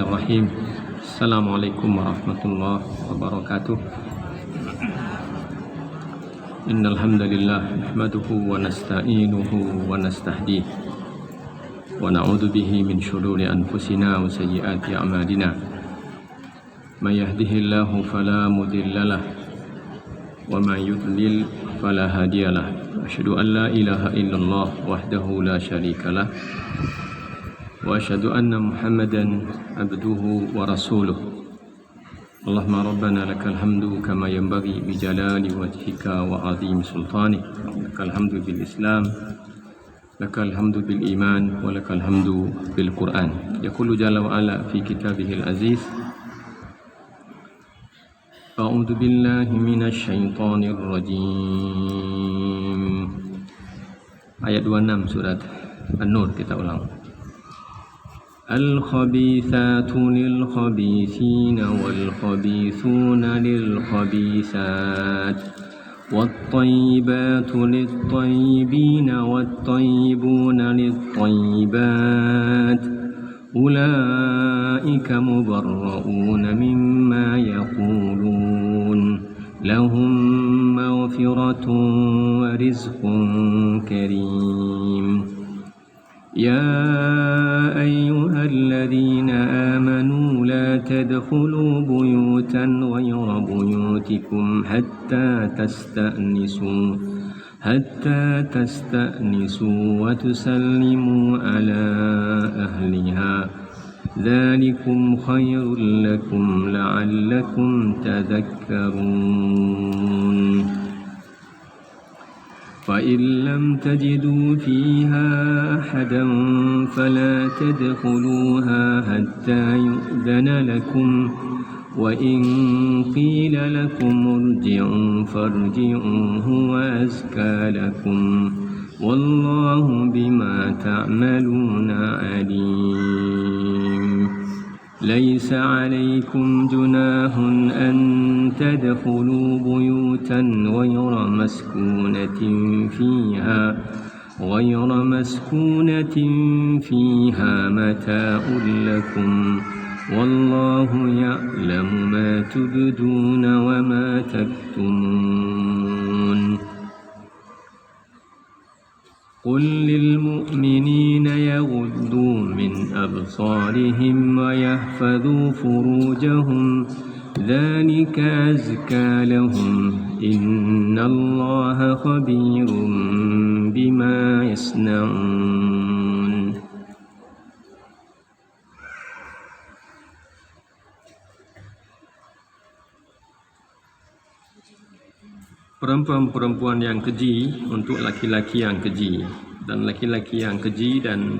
Bismillahirrahmanirrahim. Assalamualaikum warahmatullahi wabarakatuh. Innal hamdalillah nahmaduhu wa nasta'inuhu wa nastahdiih wa na'udzu bihi min shururi anfusina wa sayyiati a'malina. May yahdihillahu fala mudhillalah wa may yudlil fala hadiyalah. Asyhadu an la ilaha illallah wahdahu la syarikalah wa asyhadu anna Muhammadan abduhu wa rasuluh. Allahumma rabbana lakal hamdu kama yanbaghi bi jalali wajhika wa 'azimi sultanik. Lakal hamdu bil Islam, lakal hamdu bil iman, wa lakal hamdu bil Quran. Yaqulu jalla wa ala fi kitabihil aziz. A'udzu billahi minasy syaithanir rajim. Ayat 26 surat An-Nur, kita ulang. الخبيثات للخبيثين والخبيثون للخبيثات والطيبات للطيبين والطيبون للطيبات أولئك مبرؤون مما يقولون لهم مغفرة ورزق كريم. يا أيها الذين آمنوا لا تدخلوا بيوتا غير بيوتكم حتى تستأنسوا وتسلموا على أهلها ذلكم خير لكم لعلكم تذكرون. فإن لم تجدوا فيها أحدا فلا تدخلوها حتى يؤذن لكم وإن قيل لكم ارجعوا فارجعوا هو أزكى لكم والله بما تعملون عليم. ليس عليكم جناح أن تدخلوا بيوتا غير مسكونة فيها متاع لكم والله يعلم ما تبدون وما تكتمون. قل للمؤمنين يغضوا من أبصارهم ويحفظوا فروجهم ذلك أزكى لهم إن الله خبير بما يصنعون. Perempuan-perempuan yang keji untuk laki-laki yang keji, dan laki-laki yang keji dan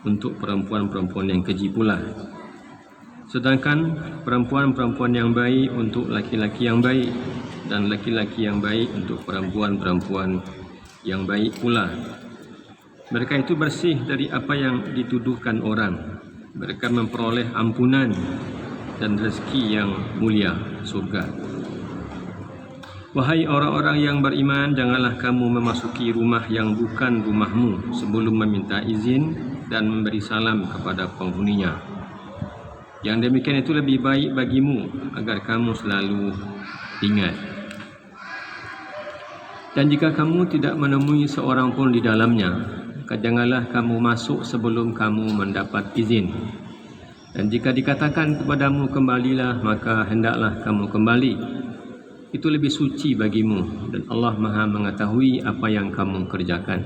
untuk perempuan-perempuan yang keji pula. Sedangkan perempuan-perempuan yang baik untuk laki-laki yang baik, dan laki-laki yang baik untuk perempuan-perempuan yang baik pula. Mereka itu bersih dari apa yang dituduhkan orang. Mereka memperoleh ampunan dan rezeki yang mulia, surga. Wahai orang-orang yang beriman, janganlah kamu memasuki rumah yang bukan rumahmu sebelum meminta izin dan memberi salam kepada penghuninya. Yang demikian itu lebih baik bagimu agar kamu selalu ingat. Dan jika kamu tidak menemui seorang pun di dalamnya, maka janganlah kamu masuk sebelum kamu mendapat izin. Dan jika dikatakan kepadamu kembalilah, maka hendaklah kamu kembali. Itu lebih suci bagimu dan Allah Maha mengetahui apa yang kamu kerjakan.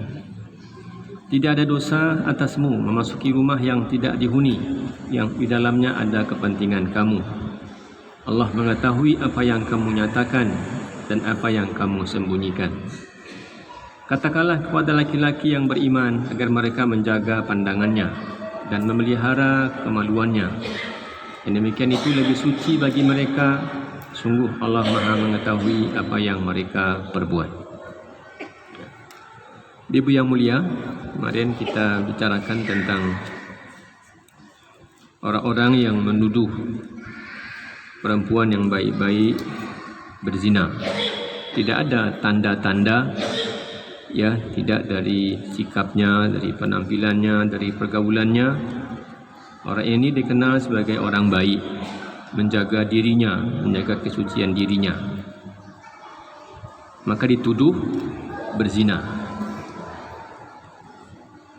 Tidak ada dosa atasmu memasuki rumah yang tidak dihuni, yang di dalamnya ada kepentingan kamu. Allah mengetahui apa yang kamu nyatakan dan apa yang kamu sembunyikan. Katakanlah kepada laki-laki yang beriman agar mereka menjaga pandangannya dan memelihara kemaluannya. Yang demikian itu lebih suci bagi mereka. Sungguh Allah Maha mengetahui apa yang mereka perbuat. Ibu yang mulia, kemarin kita bicarakan tentang orang-orang yang menuduh perempuan yang baik-baik berzina. Tidak ada tanda-tanda, tidak dari sikapnya, dari penampilannya, dari pergaulannya, Orang ini dikenal sebagai orang baik, menjaga dirinya, menjaga kesucian dirinya. Maka dituduh berzina.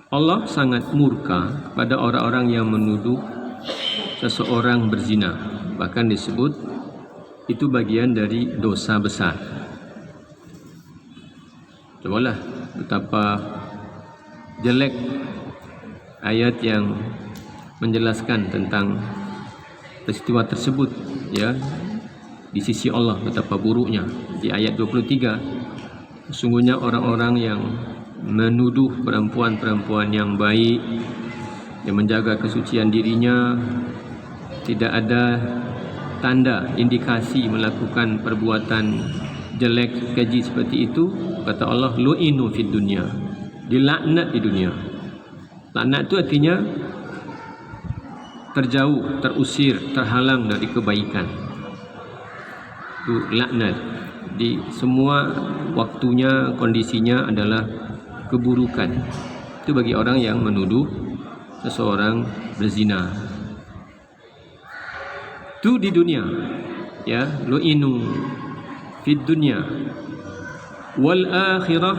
Allah sangat murka kepada orang-orang yang menuduh seseorang berzina. Bahkan disebut itu bagian dari dosa besar. Cobalah betapa jelek ayat yang menjelaskan tentang peristiwa tersebut, ya, di sisi Allah, betapa buruknya. Di ayat 23, sesungguhnya orang-orang yang menuduh perempuan-perempuan yang baik, yang menjaga kesucian dirinya, tidak ada tanda indikasi melakukan perbuatan jelek keji seperti itu, kata Allah, lu'inu fid dunya, dilaknat di dunia. Laknat itu artinya terjauh, terusir, terhalang dari kebaikan. Itu laknat. Di semua waktunya, kondisinya adalah keburukan. Itu bagi orang yang menuduh seseorang berzina. Itu di dunia, ya, lu'inu fid dunya wal akhirah,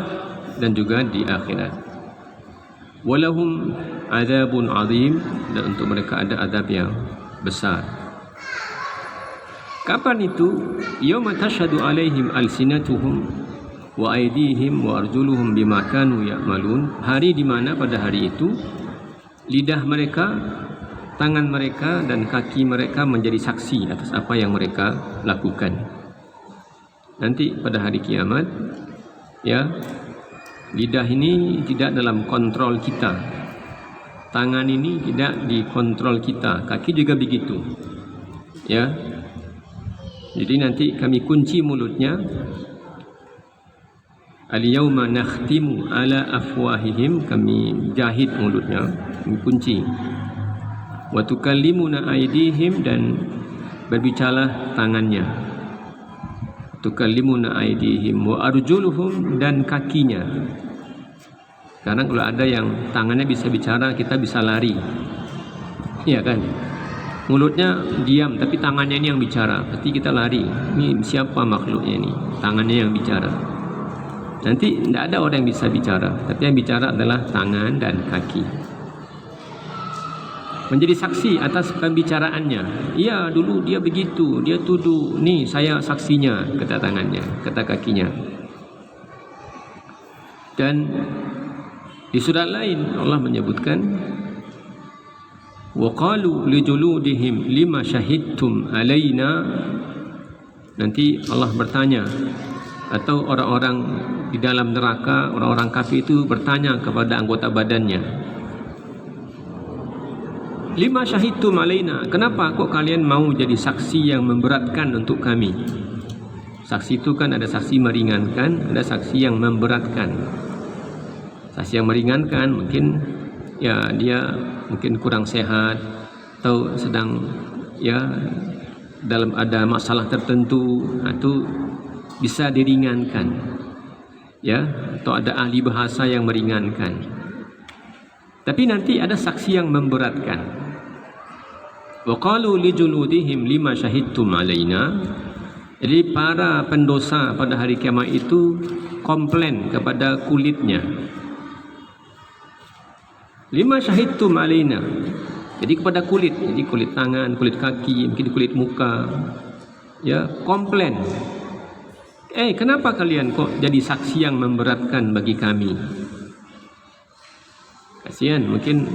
dan juga di akhirat. Walahum adzabun azim, dan untuk mereka ada azab yang besar. Kapan itu? Yauma tashhadu alaihim alsinatuhum wa aydihim wa arjuluhum bima kanu ya'malun. Hari di mana pada hari itu lidah mereka, tangan mereka dan kaki mereka menjadi saksi atas apa yang mereka lakukan. Nanti pada hari kiamat, ya, lidah ini tidak dalam kontrol kita, tangan ini tidak dikontrol kita, kaki juga begitu, ya. Jadi nanti kami kunci mulutnya. Al-yawma nakhtimu ala afwahihim, kami jahit mulutnya, kami kunci. Wa tukallimuna aydihim, dan berbicara tangannya. Tukallimuna aydihim wa arjuluhum, dan kakinya. Karena kalau ada yang tangannya bisa bicara, kita bisa lari, iya kan? Mulutnya diam tapi tangannya ini yang bicara, pasti kita lari. Ini siapa makhluknya ini? Tangannya yang bicara. Nanti tidak ada orang yang bisa bicara, tapi yang bicara adalah tangan dan kaki. Menjadi saksi atas pembicaraannya. Iya, dulu dia begitu, dia tuduh, nih saya saksinya, kata tangannya, kata kakinya. Dan di surat lain Allah menyebutkan, wa qalu li juludihim lima syahidtum alaina. Nanti Allah bertanya, atau orang-orang di dalam neraka, orang-orang kafir itu bertanya kepada anggota badannya, lima syahidtum alaina, kenapa kok kalian mau jadi saksi yang memberatkan untuk kami? Saksi itu kan ada saksi meringankan, ada saksi yang memberatkan. Saksi yang meringankan mungkin, ya, dia mungkin kurang sehat atau sedang, ya, dalam ada masalah tertentu, itu bisa diringankan, ya, atau ada ahli bahasa yang meringankan. Tapi nanti ada saksi yang memberatkan. Wa qalu li juludihim lima syahidtum alaina. Jadi para pendosa pada hari kiamat itu komplain kepada kulitnya. Lima syahidtum alaina. Jadi kepada kulit, jadi kulit tangan, kulit kaki, mungkin kulit muka, ya, komplain. Kenapa kalian kok jadi saksi yang memberatkan bagi kami? Kasihan, mungkin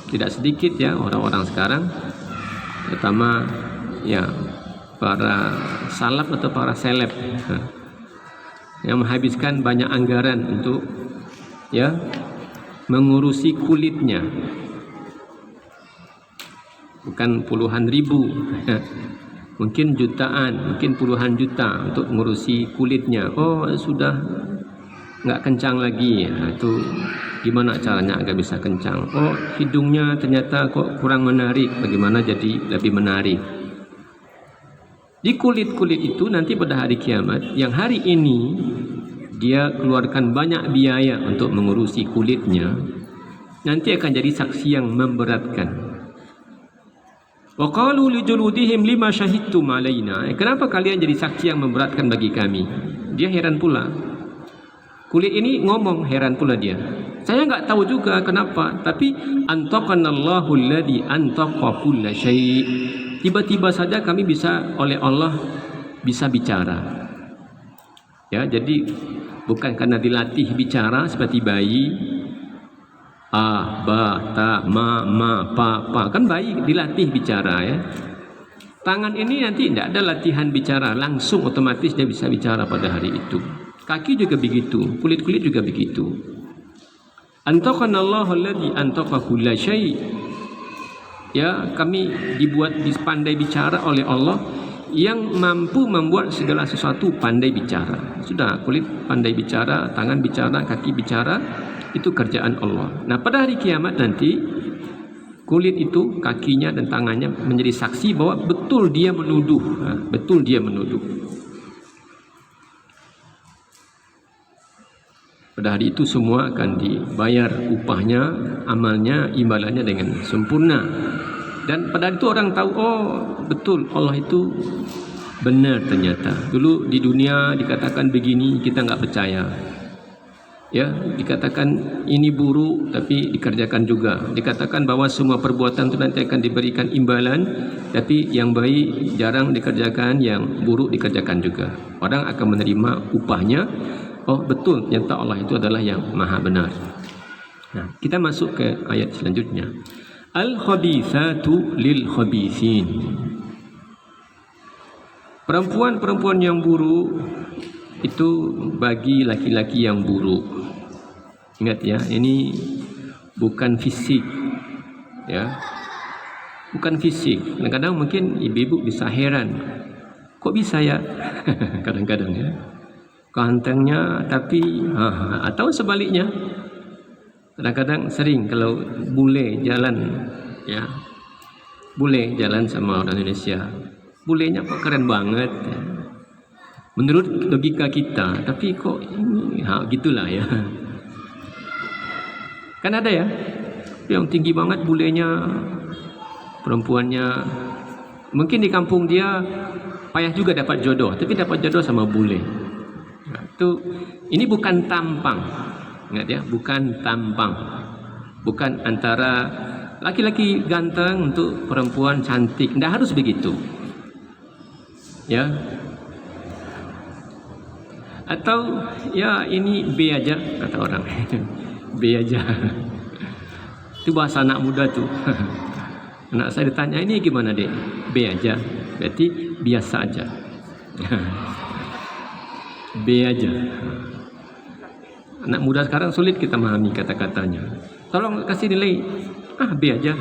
tidak sedikit, ya, orang-orang sekarang, terutama, ya, para salaf atau para seleb, yang menghabiskan banyak anggaran untuk, ya, mengurusi kulitnya. Bukan puluhan ribu, mungkin jutaan, mungkin puluhan juta untuk mengurusi kulitnya. Oh, sudah nggak kencang lagi, itu gimana caranya agar bisa kencang? Oh, hidungnya ternyata kok kurang menarik, bagaimana jadi lebih menarik? Di kulit-kulit itu nanti pada hari kiamat, yang hari ini dia keluarkan banyak biaya untuk mengurusi kulitnya, nanti akan jadi saksi yang memberatkan. Wa qalu li juludihim lima syahidtum alaina. Kenapa kalian jadi saksi yang memberatkan bagi kami? Dia heran pula. Kulit ini ngomong, heran pula dia. Saya enggak tahu juga kenapa, tapi antaqanallahu alladhi antaqa kulla syai'. Tiba-tiba saja kami bisa oleh Allah bisa bicara. Ya, jadi bukan karena dilatih bicara seperti bayi. A, ba, ta, ma, pa. Kan bayi dilatih bicara ya. Tangan ini nanti tidak ada latihan bicara, langsung otomatis dia bisa bicara pada hari itu. Kaki juga begitu, kulit-kulit juga begitu. Antaqanallahu alladhi antaqa kulla syai'. Ya, kami dibuat pandai bicara oleh Allah yang mampu membuat segala sesuatu pandai bicara. Sudah, kulit pandai bicara, tangan bicara, kaki bicara, itu kerjaan Allah. Nah, pada hari kiamat nanti kulit itu, kakinya dan tangannya menjadi saksi bahwa betul dia menuduh, betul dia menuduh. Pada hari itu semua akan dibayar upahnya, amalnya, imbalannya dengan sempurna. Dan pada hari itu orang tahu, oh betul Allah itu benar ternyata. Dulu di dunia dikatakan begini, kita nggak percaya. Ya, dikatakan ini buruk tapi dikerjakan juga. Dikatakan bahwa semua perbuatan itu nanti akan diberikan imbalan, tapi yang baik jarang dikerjakan, yang buruk dikerjakan juga. Orang akan menerima upahnya. Oh betul, ternyata Allah itu adalah yang maha benar. Nah, kita masuk ke ayat selanjutnya. Al-khabithatu lil-khabithin. Perempuan-perempuan yang buruk itu bagi laki-laki yang buruk. Ingat ya, ini bukan fisik. Ya. Bukan fisik. Kadang-kadang mungkin ibu-ibu bisa heran. Kok bisa ya? Kadang-kadang ya. Gantengnya tapi atau sebaliknya. Kadang-kadang sering kalau bule jalan ya. Bule jalan sama orang Indonesia. Bulenya kok keren banget ya. Menurut logika kita, tapi kok ini gitulah ya. Kan ada ya yang tinggi banget bulenya, perempuannya. Mungkin di kampung dia payah juga dapat jodoh, tapi dapat jodoh sama bule. Nah, ini bukan tampang. Ingat ya, bukan tampang. Bukan antara laki-laki ganteng untuk perempuan cantik. Tidak harus begitu. Ya. Atau ya ini B aja kata orang. B aja. Itu bahasa anak muda tuh. Anak saya ditanya, ini gimana dek? B aja. Berarti biasa aja. B aja. Anak muda sekarang sulit kita memahami kata-katanya. Tolong kasih nilai. B aja.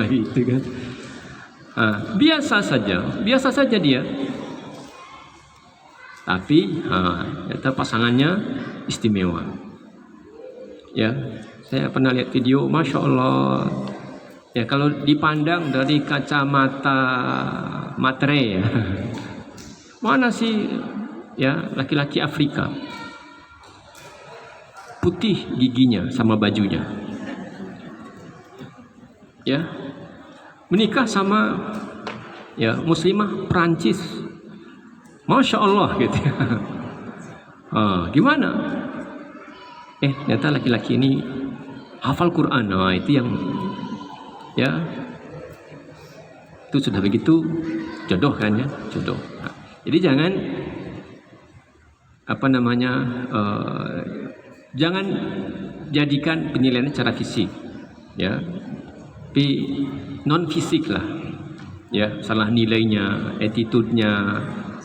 Gitu kan. Biasa saja dia. Tapi ternyata pasangannya istimewa. Ya, saya pernah lihat video, masya Allah. Ya, kalau dipandang dari kacamata matre ya, mana sih ya laki-laki Afrika? Putih giginya sama bajunya. Ya, menikah sama ya muslimah Perancis. Masya Allah gitu. Gimana? Ternyata laki-laki ini hafal Quran. Itu yang ya itu sudah begitu jodoh kan ya, jodoh. Jadi jangan jangan jadikan penilaian secara fisik ya, tapi non fisik lah ya, salah nilainya, attitude-nya,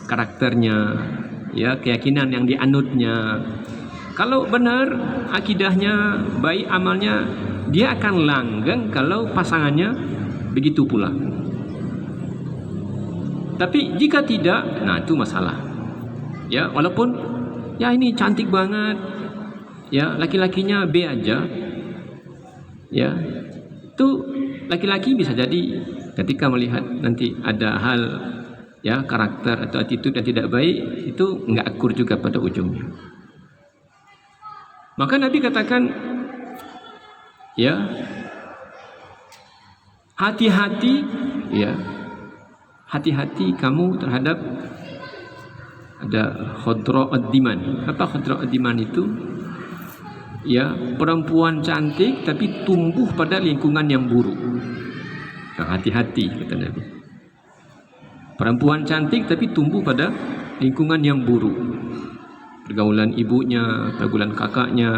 karakternya ya, keyakinan yang dianutnya. Kalau benar akidahnya baik, amalnya, dia akan langgeng kalau pasangannya begitu pula. Tapi jika tidak, nah itu masalah. Ya, walaupun ya ini cantik banget, ya laki-lakinya B aja, ya itu laki-laki bisa jadi ketika melihat nanti ada hal ya karakter atau attitude yang tidak baik, itu nggak akur juga pada ujungnya. Maka Nabi katakan, ya hati-hati ya hati-hati kamu terhadap ada khadra'ud diman. Apa khadra'ud diman itu? Ya, perempuan cantik tapi tumbuh pada lingkungan yang buruk. Hati-hati kata Nabi. Perempuan cantik tapi tumbuh pada lingkungan yang buruk. Pergaulan ibunya, pergaulan kakaknya.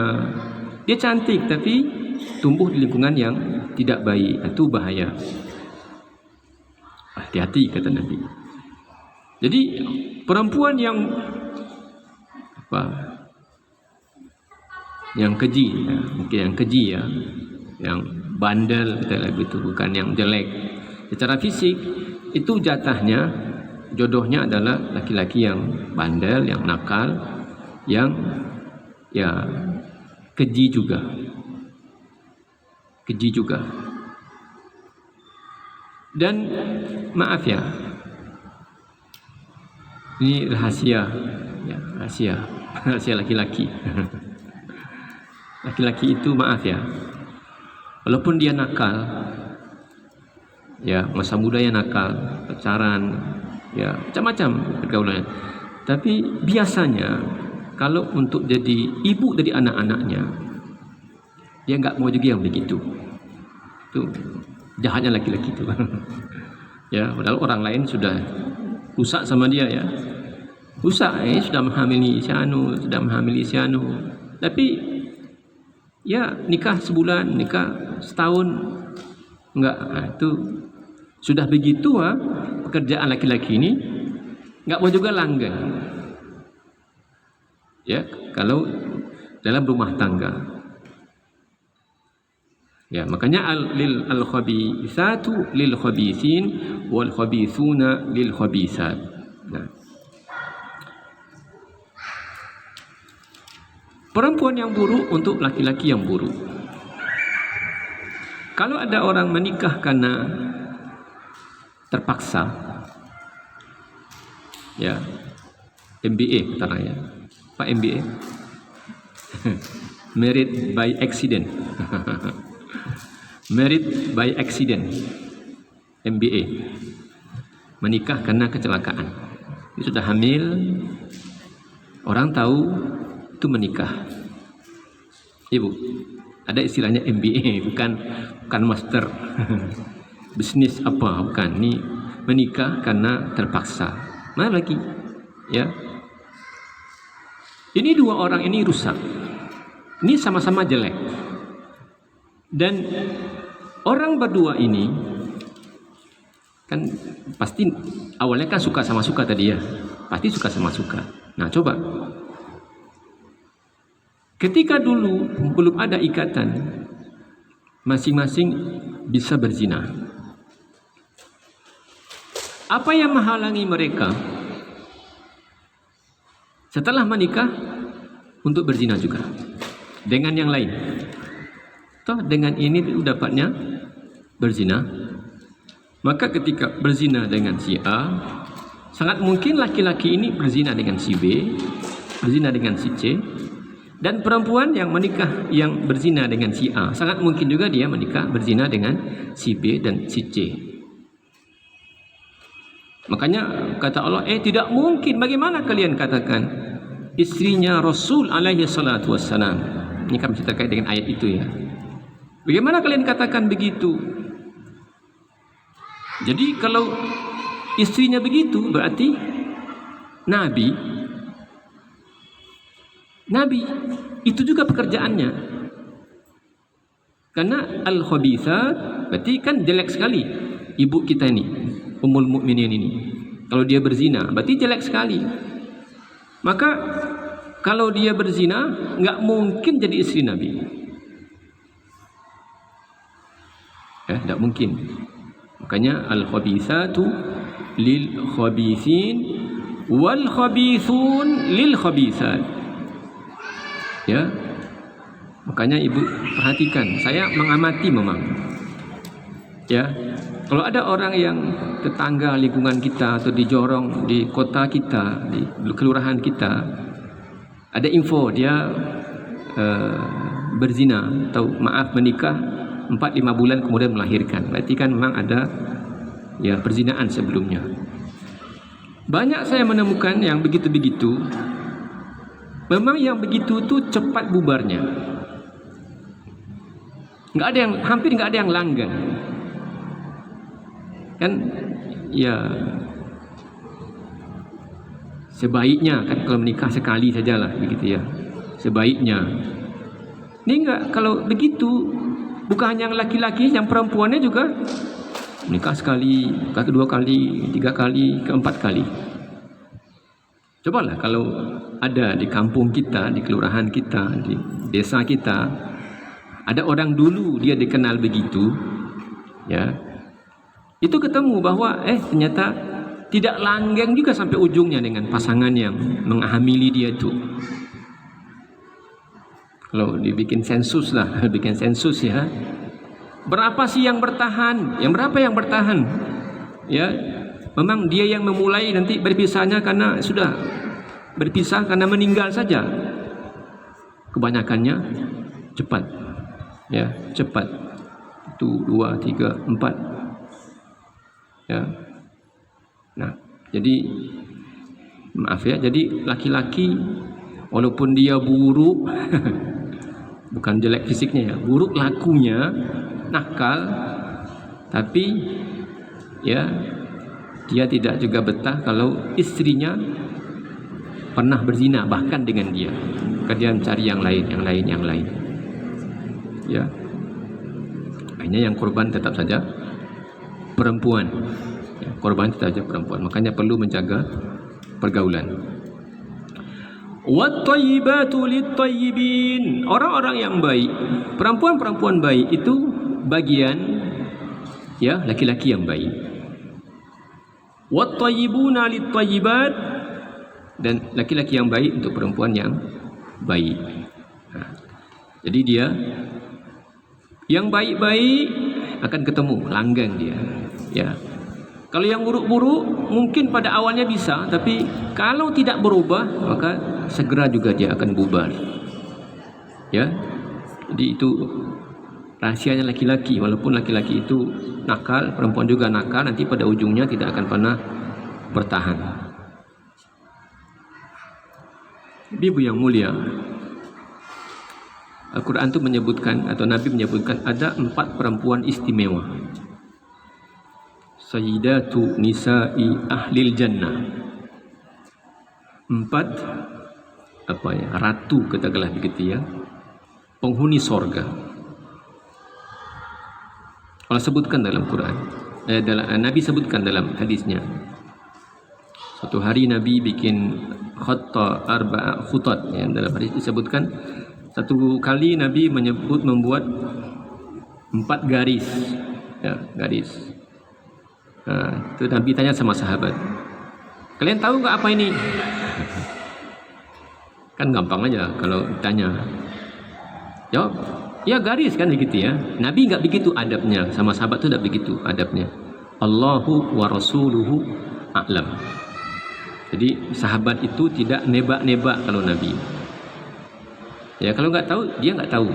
Dia cantik tapi tumbuh di lingkungan yang tidak baik. Itu bahaya. Hati-hati kata Nabi. Jadi perempuan yang yang keji, ya, mungkin yang keji ya, yang bandel kita begitu, bukan yang jelek. Secara fisik itu jatahnya, jodohnya adalah laki-laki yang bandel, yang nakal, yang ya keji juga. Keji juga. Dan maaf ya, ini rahasia, ya, rahasia laki-laki. Laki-laki itu maaf ya, walaupun dia nakal, ya masa mudanya nakal, pacaran, ya macam-macam pergaulannya, tapi biasanya kalau untuk jadi ibu dari anak-anaknya, dia nggak mau juga yang begitu. Itu jahatnya laki-laki itu. Ya, padahal orang lain sudah rusak sama dia ya. Rusak, sudah menghamili si anu, Tapi ya nikah sebulan, nikah setahun enggak. Itu sudah begitu pekerjaan laki-laki ini enggak mau juga langgeng. Ya, kalau dalam rumah tangga. Ya, makanya al-khabithatu lil khabithin wal khabithuna lil khabithat. Nah. Perempuan yang buruk untuk laki-laki yang buruk. Kalau ada orang menikah karena terpaksa, ya, MBA katanya, Pak MBA, married by accident. Married by accident, MBA, menikah karena kecelakaan. Dia sudah hamil, orang tahu itu menikah. Ibu, ada istilahnya MBA, bukan master bisnis apa, bukan. Ini menikah karena terpaksa. Mana lagi? Ya, ini dua orang ini rusak. Ini sama-sama jelek. Dan orang berdua ini kan pasti awalnya kan suka sama suka tadi ya. Pasti suka sama suka. Nah, coba. Ketika dulu belum ada ikatan, masing-masing bisa berzina. Apa yang menghalangi mereka setelah menikah untuk berzina juga dengan yang lain? Toh dengan ini dapatnya berzina. Maka ketika berzina dengan si A, sangat mungkin laki-laki ini berzina dengan si B, berzina dengan si C, dan perempuan yang menikah yang berzina dengan si A, sangat mungkin juga dia menikah berzina dengan si B dan si C. Makanya kata Allah, tidak mungkin. Bagaimana kalian katakan istrinya Rasul alaihi salatu wassalam? Ini kami terkait dengan ayat itu ya. Bagaimana kalian katakan begitu? Jadi kalau istrinya begitu berarti Nabi itu juga pekerjaannya. Karena al-khabithat berarti kan jelek sekali ibu kita ini, Ummul Mukminin ini. Kalau dia berzina berarti jelek sekali. Maka kalau dia berzina nggak mungkin jadi istri Nabi. Ya, tidak mungkin. Makanya al-khabithatu lil khabithin wal khabithun lil khabithat. Ya. Makanya ibu perhatikan, saya mengamati memang. Ya. Kalau ada orang yang tetangga lingkungan kita atau di jorong di kota kita, di kelurahan kita, ada info dia berzina atau maaf menikah 4-5 bulan kemudian melahirkan. Berarti kan memang ada ya perzinaan sebelumnya. Banyak saya menemukan yang begitu-begitu. Memang yang begitu tu cepat bubarnya. Hampir nggak ada yang langgeng. Kan ya sebaiknya kan kalau menikah sekali sajalah begitu ya. Sebaiknya. Ini enggak, kalau begitu bukan hanya yang laki-laki, yang perempuannya juga nikah sekali, kedua kali, tiga kali, keempat kali. Cobalah kalau ada di kampung kita, di kelurahan kita, di desa kita, ada orang dulu dia dikenal begitu, ya, itu ketemu bahwa ternyata tidak langgeng juga sampai ujungnya dengan pasangan yang menghamili dia itu. Kalau dibikin sensus lah, bikin sensus ya. Berapa sih yang bertahan? Yang berapa yang bertahan? Ya, memang dia yang memulai, nanti berpisahnya karena sudah berpisah karena meninggal saja. Kebanyakannya cepat. Ya, cepat. 1, 2, 3, 4. Ya. Nah, jadi maaf ya, jadi laki-laki walaupun dia buruk bukan jelek fisiknya ya, buruk lakunya, nakal, tapi ya dia tidak juga betah kalau istrinya pernah berzina bahkan dengan dia. Dia mencari yang lain. Ya. Akhirnya yang korban tetap saja perempuan. Ya, korban tetap saja perempuan. Makanya perlu menjaga pergaulan. Wat-thayyibatu lit-thayyibin. Orang-orang yang baik, perempuan-perempuan baik itu bagian ya laki-laki yang baik. Wat-thayyibuna lit-thayyibat, dan laki-laki yang baik untuk perempuan yang baik. Jadi dia yang baik-baik akan ketemu langgeng dia. Ya. Kalau yang buruk-buruk mungkin pada awalnya bisa, tapi kalau tidak berubah maka segera juga dia akan bubar. Ya. Jadi itu rahasianya laki-laki. Walaupun laki-laki itu nakal, perempuan juga nakal, nanti pada ujungnya tidak akan pernah bertahan. Ibu yang mulia, Al-Quran itu menyebutkan, atau Nabi menyebutkan ada 4 perempuan istimewa. Sayyidatu nisa'i ahlil jannah. 4 ratu, katakanlah begitu ya, penghuni sorga. Allah sebutkan dalam Quran, Nabi sebutkan dalam hadisnya. Suatu hari Nabi bikin arba'a khutat, ya, dalam hadis disebutkan satu kali Nabi membuat 4 garis, ya, garis. Itu Nabi tanya sama sahabat, kalian tahu nggak apa ini? Kan gampang aja kalau ditanya. Jawab, ya garis kan begitu ya. Nabi nggak begitu adabnya, sama sahabat itu tidak begitu adabnya. Allahu wa rasuluhu a'lam. Jadi sahabat itu tidak nebak-nebak kalau Nabi. Ya kalau nggak tahu, dia nggak tahu.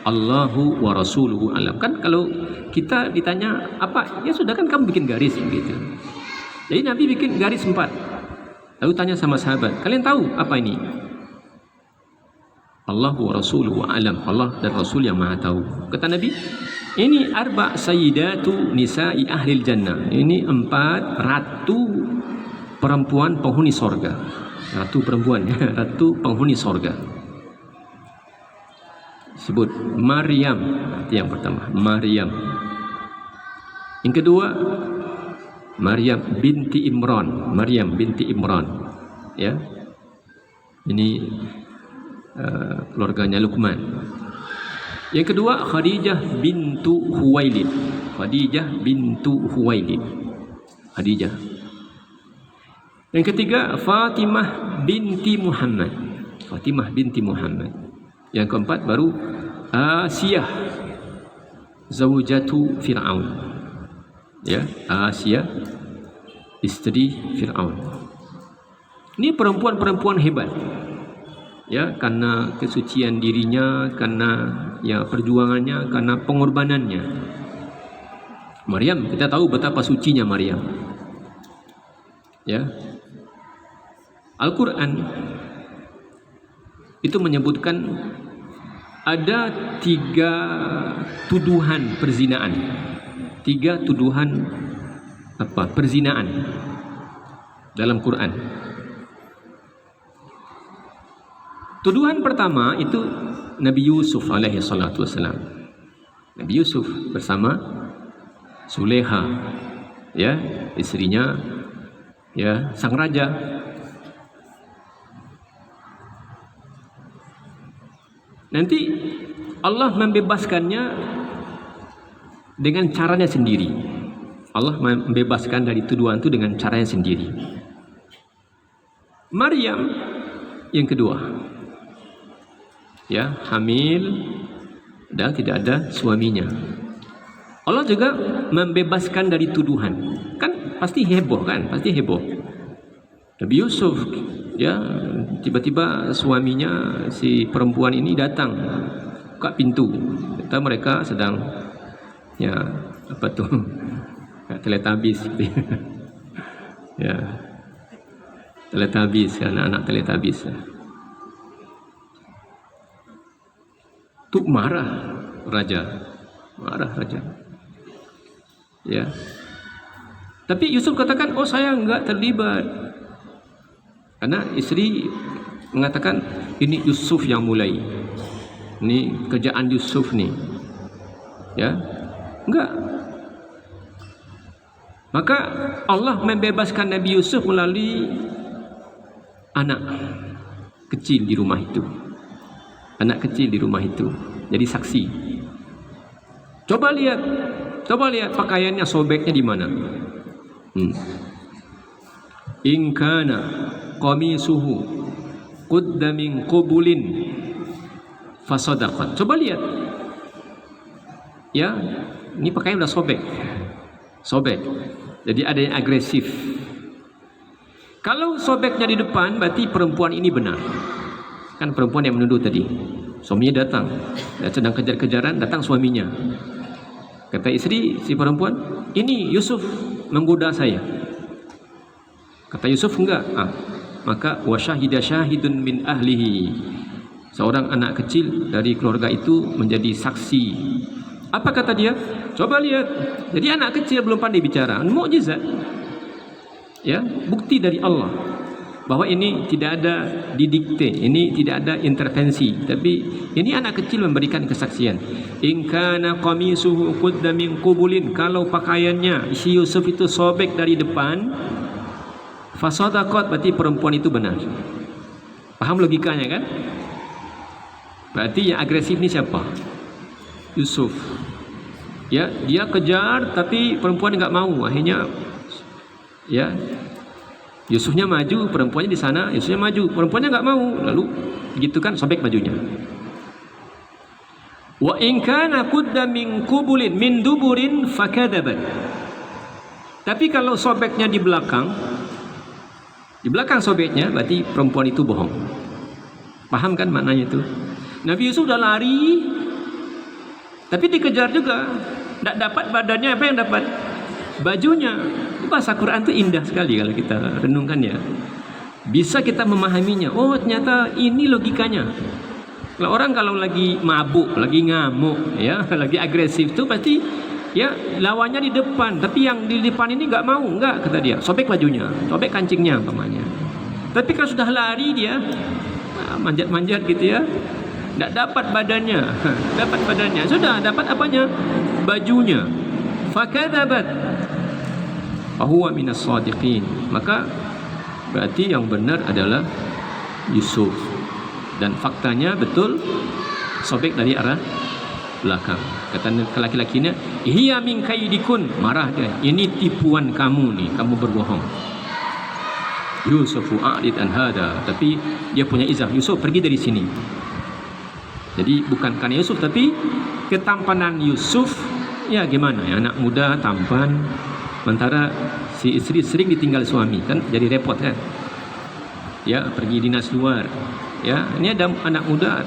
Allahu wa rasuluhu a'lam. Kan kalau kita ditanya apa, ya sudah kan kamu bikin garis gitu. Jadi Nabi bikin garis 4. Lalu tanya sama sahabat, kalian tahu apa ini? Allahu wa rasuluhu a'lam. Allah dan Rasul yang Maha tahu. Kata Nabi, ini arba' sayyidatu nisa'i ahlil jannah. Ini 4 ratu perempuan penghuni sorga. Ratu perempuan ya, ratu penghuni sorga. Sebut Maryam, itu yang pertama, Maryam. Yang kedua, Maryam binti Imran. Maryam binti Imran, ya. Ini keluarganya Luqman. Yang kedua, Khadijah bintu Huwailid. Khadijah bintu Huwailid. Khadijah. Yang ketiga, Fatimah binti Muhammad. Fatimah binti Muhammad. Yang keempat baru Asiyah zaujatu Fir'aun. Ya, Asiyah istri Fir'aun. Ini perempuan-perempuan hebat. Ya, karena kesucian dirinya, karena ya perjuangannya, karena pengorbanannya. Maryam, kita tahu betapa sucinya Maryam. Ya. Al-Quran itu menyebutkan ada 3 tuduhan perzinaan. 3 tuduhan perzinaan dalam Quran. Tuduhan pertama itu Nabi Yusuf alaihi salatu wassalam. Nabi Yusuf bersama Suleha, ya, istrinya, ya, sang raja. Nanti Allah membebaskannya dengan caranya sendiri. Allah membebaskan dari tuduhan itu dengan caranya sendiri. Maryam yang kedua, ya, hamil dan tidak ada suaminya. Allah juga membebaskan dari tuduhan. Kan pasti heboh kan? Pasti heboh. Nabi Yusuf, ya, tiba-tiba suaminya si perempuan ini datang buka pintu. Kata mereka sedang, ya, apa tuh? Teletabis. Ya. Teletabis, anak-anak teletabis. Tuh marah raja. Marah raja. Ya. Tapi Yusuf katakan, "Oh, saya enggak terlibat." Karena istri mengatakan, "Ini Yusuf yang mulai. Ini kerjaan Yusuf nih." Ya. Enggak. Maka Allah membebaskan Nabi Yusuf melalui anak kecil di rumah itu. Anak kecil di rumah itu jadi saksi. Coba lihat pakaiannya, sobeknya di mana? In kana qamisuhu qudda min qubulin fasadaqat. Coba lihat. Ya, ini pakaian udah sobek. Jadi ada yang agresif. Kalau sobeknya di depan, berarti perempuan ini benar. Kan perempuan yang menuduh tadi. Suaminya datang, sedang kejar-kejaran, datang suaminya. Kata istri si perempuan, "Ini Yusuf menggoda saya." Kata Yusuf, "Enggak." Maka wasyahida syahidun min ahlihi. Seorang anak kecil dari keluarga itu menjadi saksi. Apa kata dia? Coba lihat. Jadi anak kecil belum pandai bicara. Mukjizat. Ya, bukti dari Allah bahwa ini tidak ada didikte, ini tidak ada intervensi, tapi ini anak kecil memberikan kesaksian. In kana qamisuhu qudda min qubulin, kalau pakaiannya si Yusuf itu sobek dari depan, fasadaqat, berarti perempuan itu benar. Paham logikanya kan? Berarti yang agresif ini siapa? Yusuf. Ya, dia kejar tapi perempuan enggak mau. Akhirnya, ya, Yusufnya maju, perempuannya di sana, Yusufnya maju, perempuannya enggak mau. Lalu gitu kan, sobek bajunya. Wa in kana qudda min qubulin min duburin fakadabat. Tapi kalau sobeknya di belakang sobeknya, berarti perempuan itu bohong. Paham kan maknanya itu? Nabi Yusuf udah lari, tapi dikejar juga. Tidak dapat badannya, apa yang dapat? Bajunya. Bahasa Quran itu indah sekali kalau kita renungkan ya. Bisa kita memahaminya. Oh, ternyata ini logikanya. Kalau lagi mabuk, lagi ngamuk, ya, lagi agresif itu pasti, ya, lawannya di depan. Tapi yang di depan ini nggak mau, nggak, kata dia. Sobek bajunya, sobek kancingnya, umpamanya. Tapi kalau sudah lari dia manjat-manjat gitu ya, tidak dapat badannya, sudah dapat apanya? Bajunya. Fakadabat. Fahuwa minas shadiqin. Maka berarti yang benar adalah Yusuf. Dan faktanya betul sobek dari arah belakang. Kata laki-lakinya, "Hiya min kaidikun." Marah dia. "Ini tipuan kamu nih, kamu berbohong." Yusufu a'rid an hada. Tapi dia punya izah. Yusuf, pergi dari sini. Jadi bukan karena Yusuf, tapi ketampanan Yusuf. Ya gimana ya, anak muda tampan, sementara si istri sering ditinggal suami, kan jadi repot kan. Ya, pergi dinas luar. Ya, ini ada anak muda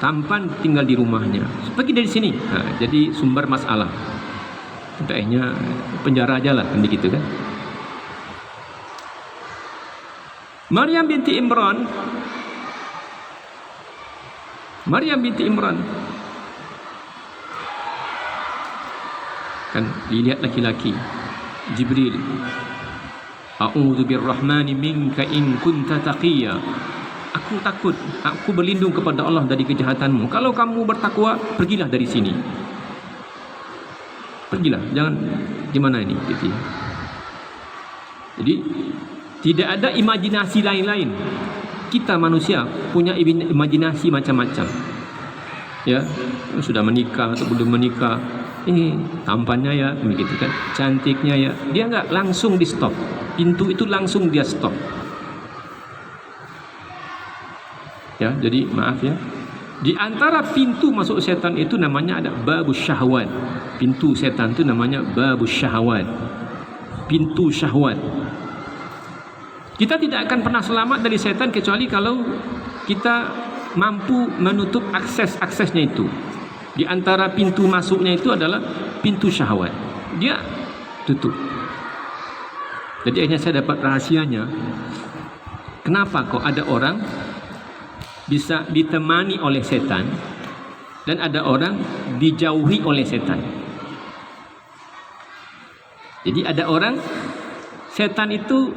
tampan tinggal di rumahnya. Pergi dari sini. Nah, jadi sumber masalah. Akhirnya penjara aja lah, kan begitu kan. Maryam binti Imran kan dilihat laki-laki, Jibril, a'udzu birrahmani minka in kunta taqiyya, aku takut, aku berlindung kepada Allah dari kejahatanmu. Kalau kamu bertakwa, pergilah dari sini, pergilah, jangan gimana ini gitu. Jadi tidak ada imajinasi lain-lain. Kita manusia punya imajinasi macam-macam. Ya, sudah menikah atau belum menikah, tampannya ya begitu kan, cantiknya ya, dia enggak langsung di stop. Pintu itu langsung dia stop. Ya, jadi maaf ya. Di antara pintu masuk setan itu namanya ada babus syahwat. Pintu setan itu namanya babus syahwat. Pintu syahwat. Kita tidak akan pernah selamat dari setan kecuali kalau kita mampu menutup akses-aksesnya itu. Di antara pintu masuknya itu adalah pintu syahwat. Dia tutup. Jadi akhirnya saya dapat rahasianya. Kenapa kok ada orang bisa ditemani oleh setan dan ada orang dijauhi oleh setan? Jadi ada orang, setan itu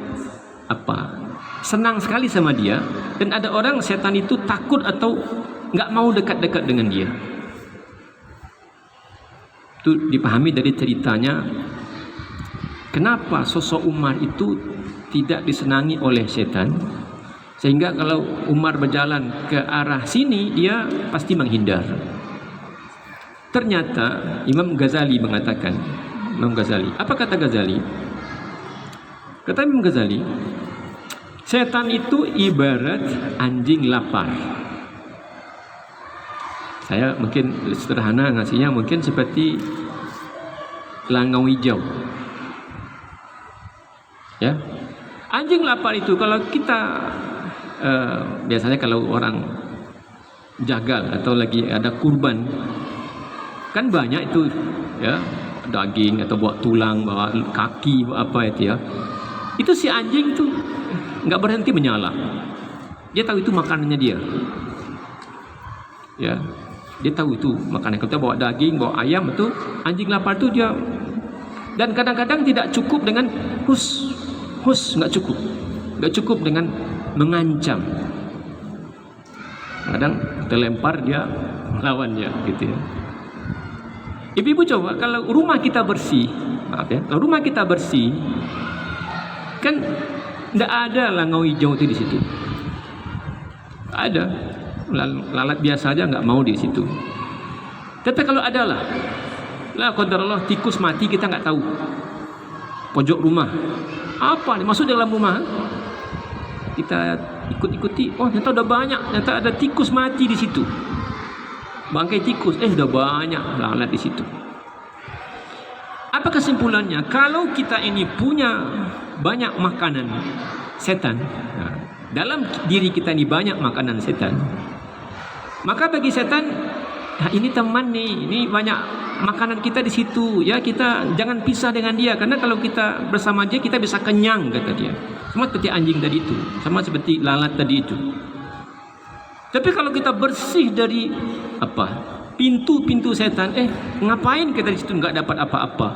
senang sekali sama dia, dan ada orang setan itu takut atau nggak mau dekat-dekat dengan dia. Itu dipahami dari ceritanya kenapa sosok Umar itu tidak disenangi oleh setan, sehingga kalau Umar berjalan ke arah sini dia pasti menghindar. Ternyata Imam Ghazali mengatakan, apa kata Ghazali? Kata Imam Ghazali, setan itu ibarat anjing lapar. Saya mungkin sederhana ngasihnya, mungkin seperti langau hijau. Ya, anjing lapar itu kalau kita biasanya kalau orang jagal atau lagi ada kurban, kan banyak itu ya, daging atau bawa tulang, bawa kaki, bawa apa itu ya. Itu si anjing itu nggak berhenti menyala. Dia tahu itu makanannya dia. Ya, dia tahu itu makanan. Kita bawa daging, bawa ayam, itu anjing lapar itu dia. Dan kadang-kadang tidak cukup dengan hus, nggak cukup dengan mengancam. Kadang kita lempar, dia melawan dia, gitu ya. Ibu-ibu coba kalau rumah kita bersih, maaf ya, kalau rumah kita bersih, kan tidak ada langau hijau itu di situ. Ada lalat biasa aja nggak mau di situ. Tapi kalau ada lah qadarullah tikus mati, kita nggak tahu. Pojok rumah, apa nih masuk dalam rumah? Kita ikuti, oh ternyata udah banyak, ternyata ada tikus mati di situ. Bangkai tikus, udah banyak lalat di situ. Apa kesimpulannya? Kalau kita ini punya banyak makanan setan, dalam diri kita ini banyak makanan setan, maka bagi setan, ini teman nih, ini banyak makanan kita di situ, ya kita jangan pisah dengan dia, karena kalau kita bersama dia kita bisa kenyang, kata dia. Sama seperti anjing tadi itu, sama seperti lalat tadi itu. Tapi kalau kita bersih dari pintu-pintu setan, ngapain kita di situ nggak dapat apa-apa?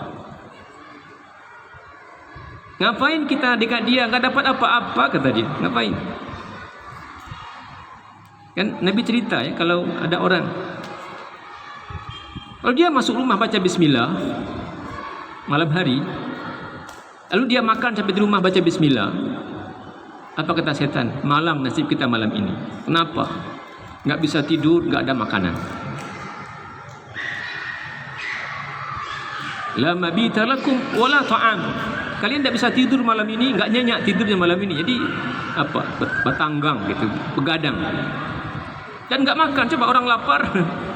Ngapain kita dekat dia nggak dapat apa-apa, kata dia. Ngapain? Kan Nabi cerita ya, kalau ada orang, kalau dia masuk rumah baca bismillah malam hari, lalu dia makan sampai di rumah baca bismillah, apa kata setan? Malang nasib kita malam ini. Kenapa? Nggak bisa tidur, nggak ada makanan. La mabita lakum wala ta'am. Kalian tidak bisa tidur malam ini, nggak nyenyak tidurnya malam ini. Jadi bertanggang gitu, begadang. Dan nggak makan. Coba orang lapar,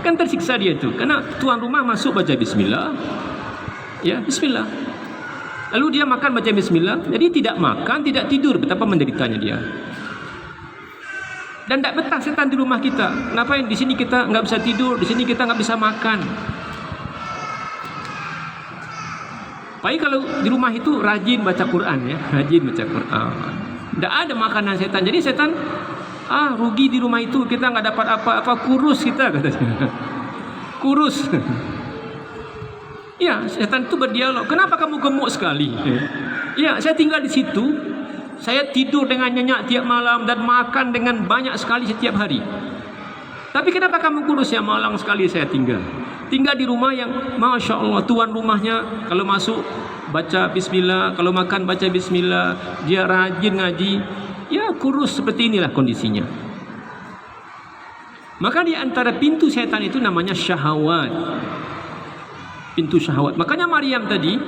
kan tersiksa dia tuh. Karena tuan rumah masuk baca bismillah, ya bismillah. Lalu dia makan baca bismillah, jadi tidak makan, tidak tidur. Betapa menderitanya dia. Dan tidak betah setan di rumah kita. Kenapa di sini kita nggak bisa tidur, di sini kita nggak bisa makan? Tapi kalau di rumah itu rajin baca Quran ya, rajin baca Quran. Tidak ada makanan setan. Jadi setan rugi di rumah itu, kita nggak dapat apa-apa, kurus kita katanya. Kurus. Ya, setan itu berdialog. Kenapa kamu gemuk sekali? Ya, saya tinggal di situ. Saya tidur dengan nyenyak tiap malam dan makan dengan banyak sekali setiap hari. Tapi kenapa kamu kurus ya? Malang sekali saya tinggal. Tinggal di rumah yang Masya Allah, tuan rumahnya kalau masuk baca bismillah, kalau makan baca bismillah, dia rajin ngaji. Ya, kurus seperti inilah kondisinya. Maka di antara pintu setan itu namanya syahwat. Pintu syahwat. Makanya Maryam tadi,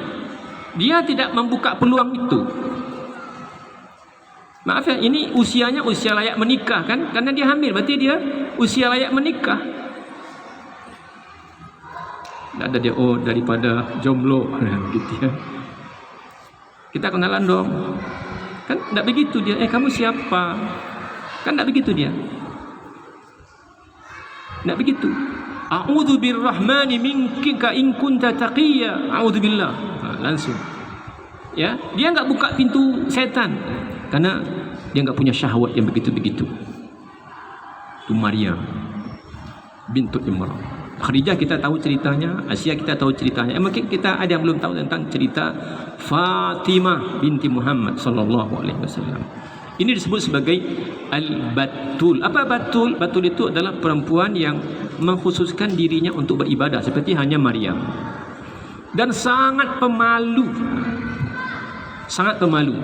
dia tidak membuka peluang itu. Maaf ya, ini usianya usia layak menikah kan? Karena dia hamil, berarti dia usia layak menikah. Tidak ada dia, daripada jomblo gitu ya. Kita kenalan dong. Kan tidak begitu dia. Kamu siapa? Kan tidak begitu dia. Tidak begitu. A'udzu birrahmani minka in kunta taqiyya. A'udzubillah. Langsung. Ya, dia enggak buka pintu setan karena dia enggak punya syahwat yang begitu-begitu. Itu Maryam bintu Imran. Khadijah kita tahu ceritanya, Asia kita tahu ceritanya. Mungkin kita ada yang belum tahu tentang cerita Fatimah binti Muhammad sallallahu alaihi wasallam. Ini disebut sebagai al-batul. Apa batul? Batul itu adalah perempuan yang mengkhususkan dirinya untuk beribadah seperti hanya Maryam. Dan sangat pemalu. Sangat pemalu.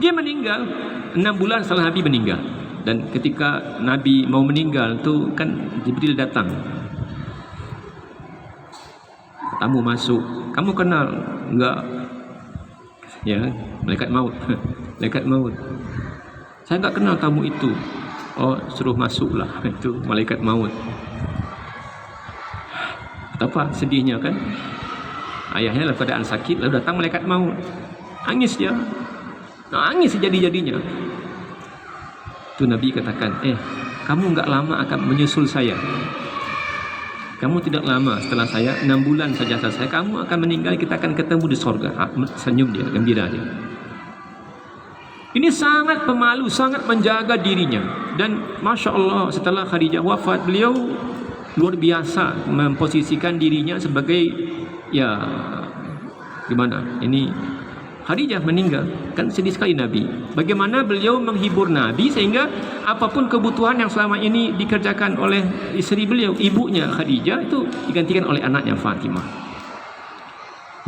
Dia meninggal 6 bulan setelah Nabi meninggal. Dan ketika Nabi mau meninggal tu kan Jibril datang. Tamu masuk. Kamu kenal? Enggak. Ya, malaikat maut. Malaikat maut. Saya enggak kenal tamu itu. Suruh masuklah. Itu malaikat maut. Betapa sedihnya kan? Ayahnya dalam keadaan sakit, lalu datang malaikat maut. Nangis dia. Nangis sejadi-jadinya. Itu Nabi katakan, kamu enggak lama akan menyusul saya. Kamu tidak lama setelah saya, 6 bulan saja selesai, kamu akan meninggal, kita akan ketemu di sorga. Senyum dia, gembira dia. Ini sangat pemalu, sangat menjaga dirinya. Dan Masya Allah, setelah Khadijah wafat, beliau luar biasa memposisikan dirinya sebagai, ya gimana, ini Khadijah meninggal, kan sedih sekali Nabi. Bagaimana beliau menghibur Nabi sehingga apapun kebutuhan yang selama ini dikerjakan oleh istri beliau, ibunya Khadijah, itu digantikan oleh anaknya Fatimah.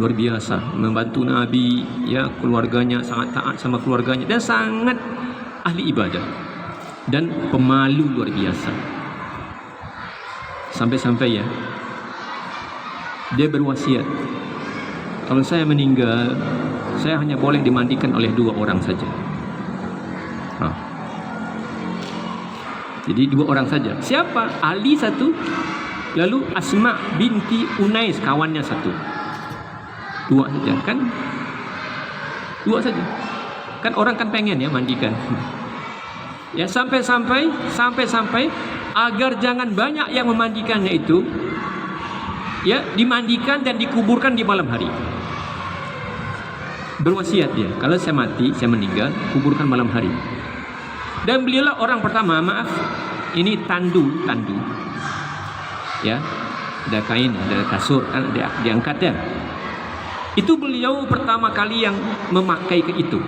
Luar biasa membantu Nabi, ya, keluarganya sangat taat sama keluarganya dan sangat ahli ibadah dan pemalu luar biasa. Sampai-sampai ya dia berwasiat, kalau saya meninggal, saya hanya boleh dimandikan oleh 2 orang saja. Jadi 2 orang saja. Siapa? Ali 1, lalu Asma binti Unais kawannya 1. 2 saja kan? 2 saja. Kan orang kan pengen ya mandikan. Ya, sampai-sampai agar jangan banyak yang memandikannya itu, ya, dimandikan dan dikuburkan di malam hari. Berwasiat dia, kalau saya mati, saya meninggal, kuburkan malam hari. Dan beliaulah orang pertama, maaf, ini tandu, ya, ada kain, ada kasur, kan diangkat ya. Itu beliau pertama kali yang memakai ke itu.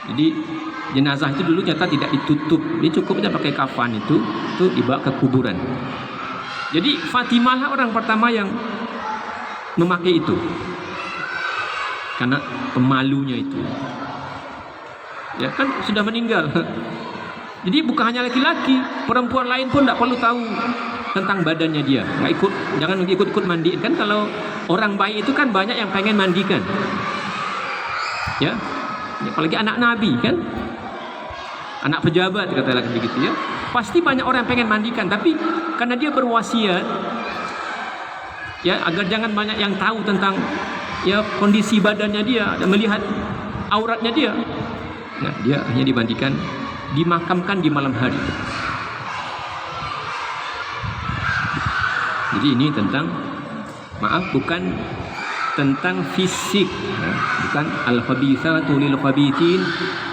Jadi jenazah itu dulu nyata tidak ditutup, dia cukup aja pakai kafan itu dibawa ke kuburan. Jadi Fatimah lah orang pertama yang memakai itu. Karena pemalunya itu, ya kan sudah meninggal. Jadi bukan hanya laki-laki, perempuan lain pun tidak perlu tahu tentang badannya dia. Jangan ikut mandiin kan. Kalau orang baik itu kan banyak yang pengen mandikan, ya, apalagi anak Nabi kan, anak pejabat katakanlah begitu ya. Pasti banyak orang yang pengen mandikan, tapi karena dia berwasiat, ya, agar jangan banyak yang tahu tentang, ya, kondisi badannya dia dan melihat auratnya dia. Nah, dia hanya dimandikan, dimakamkan di malam hari. Jadi ini tentang, maaf, bukan tentang fisik, bukan al-khabithatu lil khabithin,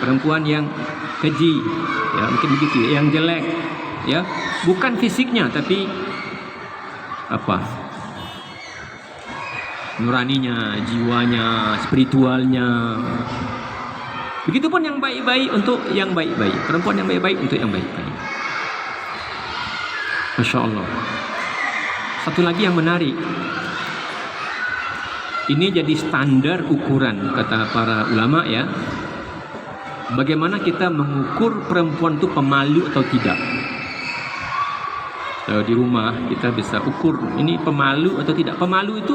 perempuan yang keji, ya mungkin begitu, yang jelek, ya bukan fisiknya tapi apa, nuraninya, jiwanya, spiritualnya. Begitupun yang baik-baik untuk yang baik-baik, perempuan yang baik-baik untuk yang baik-baik. Masya Allah. Satu lagi yang menarik, ini jadi standar ukuran kata para ulama, ya, bagaimana kita mengukur perempuan itu pemalu atau tidak. Kalau di rumah kita bisa ukur ini pemalu atau tidak. Pemalu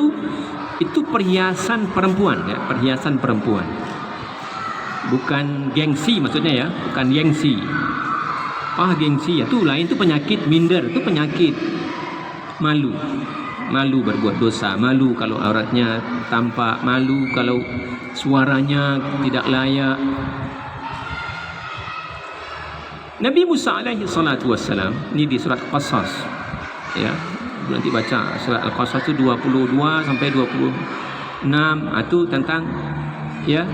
itu perhiasan perempuan, ya, perhiasan perempuan. Bukan gengsi maksudnya, ya, bukan gengsi. Gengsi ya, itu lain, itu penyakit minder, itu penyakit. Malu berbuat dosa, malu kalau auratnya tampak, malu kalau suaranya tidak layak. Nabi Musa alaihi salatu wassalam, ini di surat Qasas, ya, nanti baca surat Al-Qasas itu 22 sampai 26, itu tentang, ya,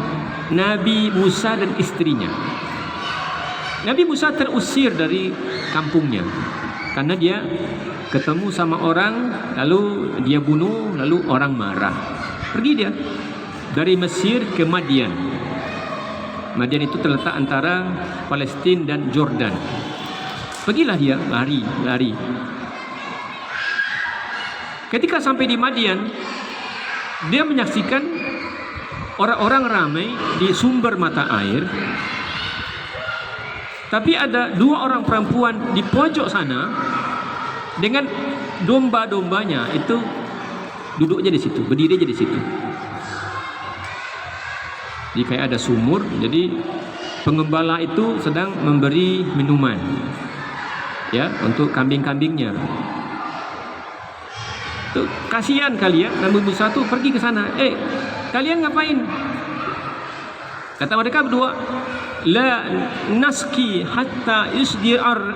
Nabi Musa dan istrinya. Nabi Musa terusir dari kampungnya karena dia ketemu sama orang, lalu dia bunuh, lalu orang marah. Pergi dia dari Mesir ke Madian. Madian itu terletak antara Palestina dan Jordan. Pergilah dia, lari. Ketika sampai di Madian, dia menyaksikan orang-orang ramai di sumber mata air. Tapi ada 2 orang perempuan di pojok sana dengan domba-dombanya, itu duduk aja di situ, berdiri aja di situ. Jadi kayak ada sumur, jadi pengembala itu sedang memberi minuman, ya, untuk kambing-kambingnya. Tuh, kasihan kali ya, Nabi Musa tuh pergi ke sana. Kalian ngapain? Kata mereka berdua, la naski hatta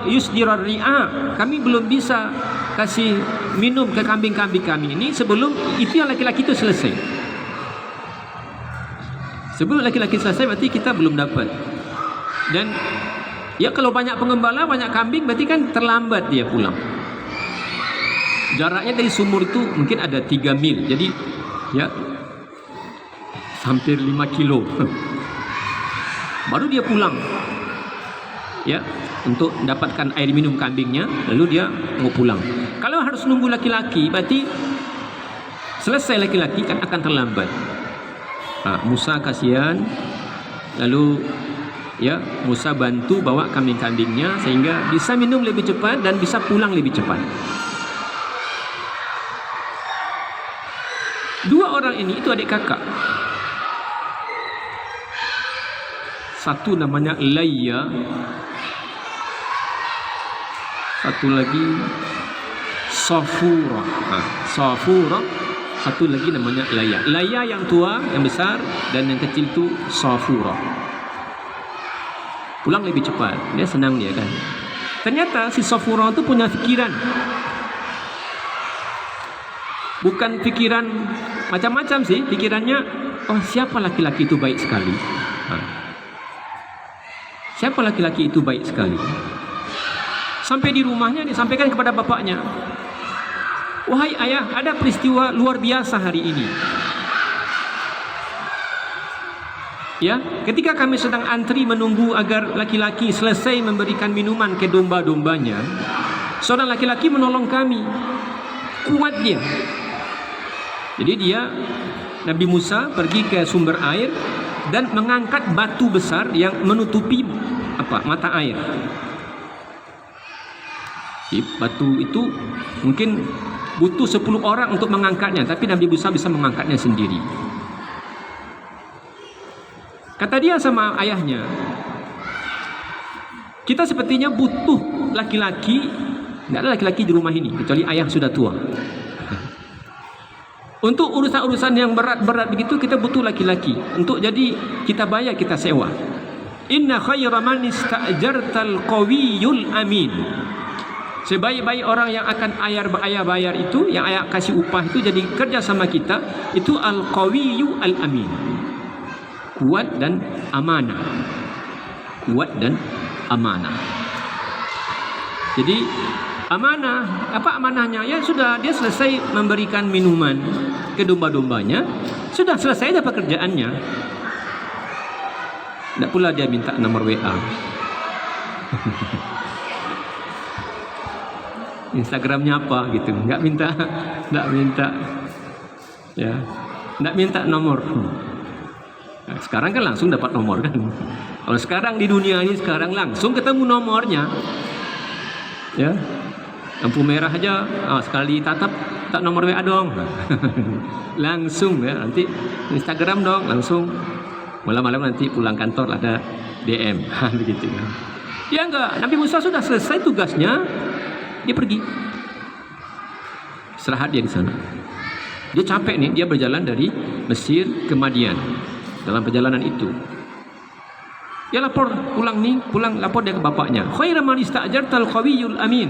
yusdirar ri'a. Kami belum bisa kasih minum ke kambing-kambing kami ini sebelum itu yang laki-laki itu selesai. Sebelum laki-laki selesai berarti kita belum dapat. Dan ya kalau banyak pengembala, banyak kambing, berarti kan terlambat dia pulang. Jaraknya dari sumur itu mungkin ada 3 mil. Jadi ya hampir 5 kilo. Baru dia pulang, ya, untuk mendapatkan air minum kambingnya, lalu dia mau pulang. Kalau harus nunggu laki-laki, berarti selesai laki-laki kan akan terlambat. Musa kasihan, lalu ya Musa bantu bawa kambing-kambingnya sehingga bisa minum lebih cepat dan bisa pulang lebih cepat. 2 orang ini itu adik kakak. Satu namanya Layya, satu lagi Safura. Safura, satu lagi namanya Layya. Layya yang tua, yang besar, dan yang kecil itu Safura. Pulang lebih cepat, dia senang dia kan. Ternyata si Safura itu punya pikiran, bukan pikiran macam-macam sih. Pikirannya, siapa laki-laki itu baik sekali. Siapa laki-laki itu baik sekali. Sampai di rumahnya disampaikan kepada bapaknya, wahai ayah, ada peristiwa luar biasa hari ini. Ya, ketika kami sedang antri menunggu agar laki-laki selesai memberikan minuman ke domba-dombanya, seorang laki-laki menolong kami. Kuat dia. Jadi dia, Nabi Musa, pergi ke sumber air dan mengangkat batu besar yang menutupi mata air. Batu itu mungkin butuh 10 orang untuk mengangkatnya, tapi Nabi Musa bisa mengangkatnya sendiri. Kata dia sama ayahnya, kita sepertinya butuh laki-laki. Tidak ada laki-laki di rumah ini kecuali ayah sudah tua. Untuk urusan-urusan yang berat-berat begitu kita butuh laki-laki. Untuk jadi kita bayar, kita sewa. Inna khaira man ista'jartal qawiyul amin. Sebaik-baik orang yang akan ayah bayar itu, yang ayah kasih upah itu jadi kerja sama kita, itu al-qawiyyu al-amin. Kuat dan amanah. Kuat dan amanah. Jadi amanah, apa amanahnya? Ya sudah, dia selesai memberikan minuman ke domba-dombanya, sudah selesai dah pekerjaannya. Tidak pula dia minta nomor WA. Instagramnya apa gitu, nggak minta ya, nggak minta nomor. Nah, sekarang kan langsung dapat nomor kan. Kalau sekarang di dunia ini sekarang langsung ketemu nomornya, ya. Lampu merah aja, sekali tatap tak nomor WA dong. Langsung ya, nanti Instagram dong, langsung. Malam-malam nanti pulang kantor ada DM, begitu kan. Ya enggak, Nabi Musa sudah selesai tugasnya. Dia pergi, istirahat dia di sana. Dia capek nih, dia berjalan dari Mesir ke Madian. Dalam perjalanan itu, dia pulang lapor dia ke bapaknya. Khairu man ista'jartal qawiyyul amin.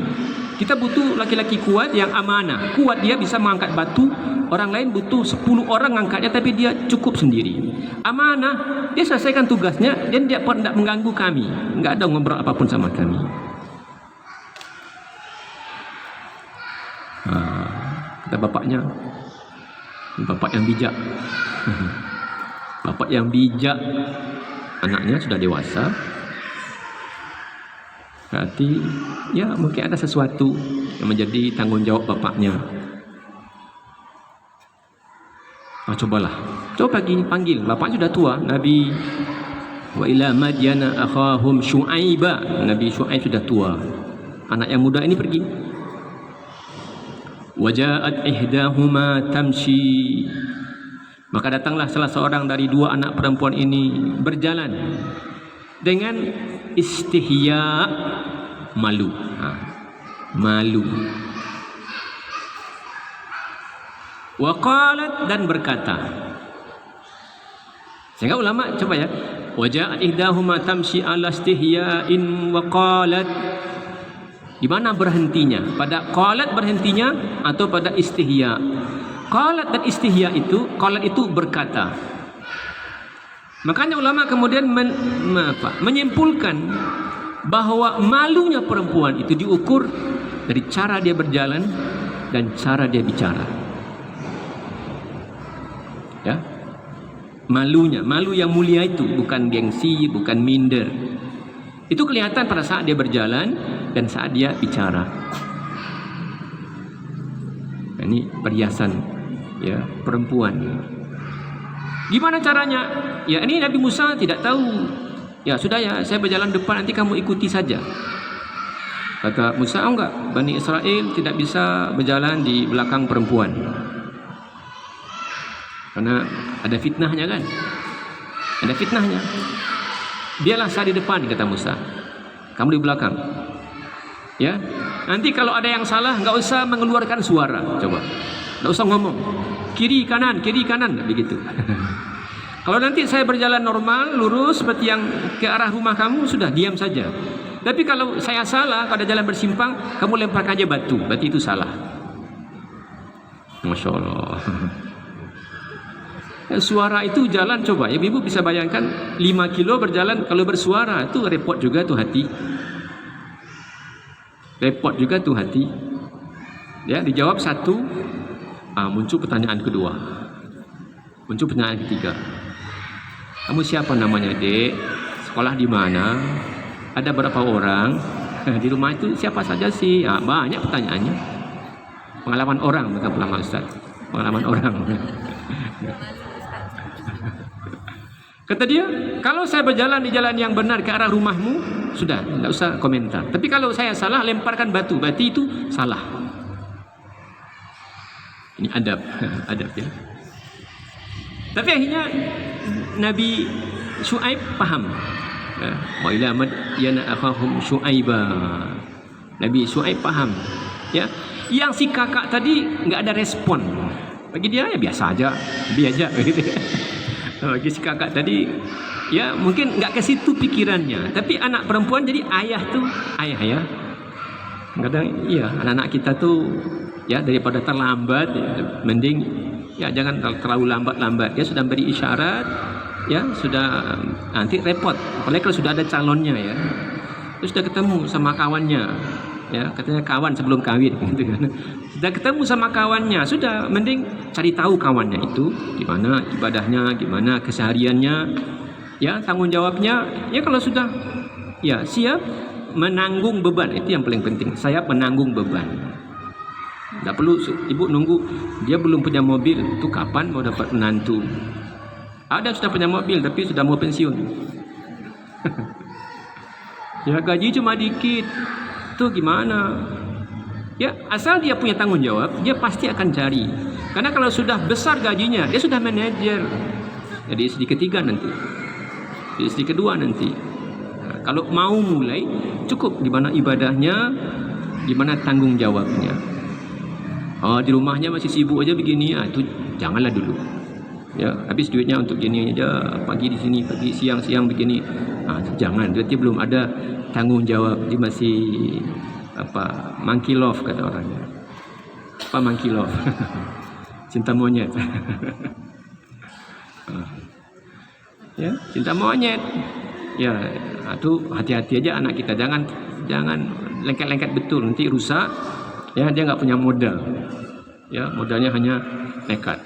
Kita butuh laki-laki kuat yang amanah. Kuat, dia bisa mengangkat batu. Orang lain butuh 10 orang angkatnya, tapi dia cukup sendiri. Amanah, dia selesaikan tugasnya dan dia tidak mengganggu kami. Enggak ada ngobrol apapun sama kami. Kata bapaknya, bapak yang bijak. Bapak yang bijak, anaknya sudah dewasa. Berarti ya mungkin ada sesuatu yang menjadi tanggung jawab bapaknya. Coba panggil. Bapaknya sudah tua. Nabi wa ila madyana akhahum syu'aiba. Nabi Syu'aib sudah tua. Anak yang muda ini pergi. Waja'at ihdahuma tamshi. Maka datanglah salah seorang dari dua anak perempuan ini berjalan dengan istihya, malu. Malu. Wa qalat, dan berkata. Sehingga ulama coba ya. Waja'at ihdahuma tamshi ala istihya'in wa qalat. Di mana berhentinya? Pada qalat berhentinya atau pada istihya? Qalat dan istihya itu, qalat itu berkata. Makanya ulama kemudian menyimpulkan bahwa malunya perempuan itu diukur dari cara dia berjalan dan cara dia bicara. Ya. Malunya, malu yang mulia itu, bukan gengsi, bukan minder. Itu kelihatan pada saat dia berjalan dan saat dia bicara. Ini perhiasan ya perempuan. Gimana caranya? Ya ini Nabi Musa tidak tahu. Ya sudah ya, saya berjalan depan, nanti kamu ikuti saja. Kata Musa, enggak, Bani Israel tidak bisa berjalan di belakang perempuan. Karena ada fitnahnya kan? Ada fitnahnya. Biarlah saya di depan, kata Musa. Kamu di belakang. Ya, nanti kalau ada yang salah, nggak usah mengeluarkan suara. Coba, nggak usah ngomong. Kiri kanan, begitu. Kalau nanti saya berjalan normal, lurus seperti yang ke arah rumah kamu, sudah diam saja. Tapi kalau saya salah, kalau ada jalan bersimpang, kamu lemparkan aja batu. Berarti itu salah. Masya Allah. Suara itu jalan, coba ya, ibu bisa bayangkan 5 kilo berjalan kalau bersuara itu repot juga tuh hati. Repot juga tuh hati. Ya, dijawab satu, muncul pertanyaan kedua, muncul pertanyaan ketiga. Kamu siapa namanya, Dek? Sekolah di mana? Ada berapa orang? Di rumah itu siapa saja sih? Banyak pertanyaannya. Pengalaman orang, bukan pengalaman Ustaz. Pengalaman orang. Kata dia, kalau saya berjalan di jalan yang benar ke arah rumahmu, sudah, tidak usah komentar. Tapi kalau saya salah, lemparkan batu. Berarti itu salah. Ini adab, adab ya. Tapi akhirnya Nabi Syu'aib paham. Wa ila madyana akhahum Syu'aiba. Nabi Syu'aib paham. Ya, yang si kakak tadi nggak ada respon. Bagi dia ya biasa aja, biasa begitu. Bagi si kakak tadi ya mungkin nggak ke situ pikirannya. Tapi anak perempuan jadi ayah tuh ayah ya. Kadang iya, anak-anak kita tuh ya daripada terlambat ya, mending ya jangan terlalu lambat-lambat. Dia sudah beri isyarat, ya sudah, nanti repot. Apalagi kalau sudah ada calonnya ya. Terus sudah ketemu sama kawannya, ya katanya kawan sebelum kawin gitu kan. Sudah ketemu sama kawannya, sudah mending cari tahu kawannya itu gimana ibadahnya, gimana kesehariannya, ya tanggung jawabnya. Ya kalau sudah ya siap menanggung beban, itu yang paling penting. Saya menanggung beban. Tidak perlu ibu nunggu dia belum punya mobil, itu kapan mau dapat menantu? Ada sudah punya mobil tapi sudah mau pensiun. Ya gaji cuma dikit, itu gimana? Ya asal dia punya tanggung jawab, dia pasti akan cari. Karena kalau sudah besar gajinya, dia sudah manajer. Jadi istri ketiga nanti, istri kedua nanti. Nah, kalau mau mulai, cukup gimana ibadahnya, gimana tanggung jawabnya. Oh, di rumahnya masih sibuk aja begini, itu janganlah dulu. Ya, habis duitnya untuk gini aja, pagi di sini, pagi siang begini. Jangan, berarti belum ada tanggung jawab. Dia masih apa? Monkey love kata orangnya. Apa monkey love? Cinta monyet. Ya, cinta monyet. Ya, itu hati-hati aja anak kita, jangan lengket-lengket betul, nanti rusak. Ya, dia nggak punya modal. Ya, modalnya hanya nekat.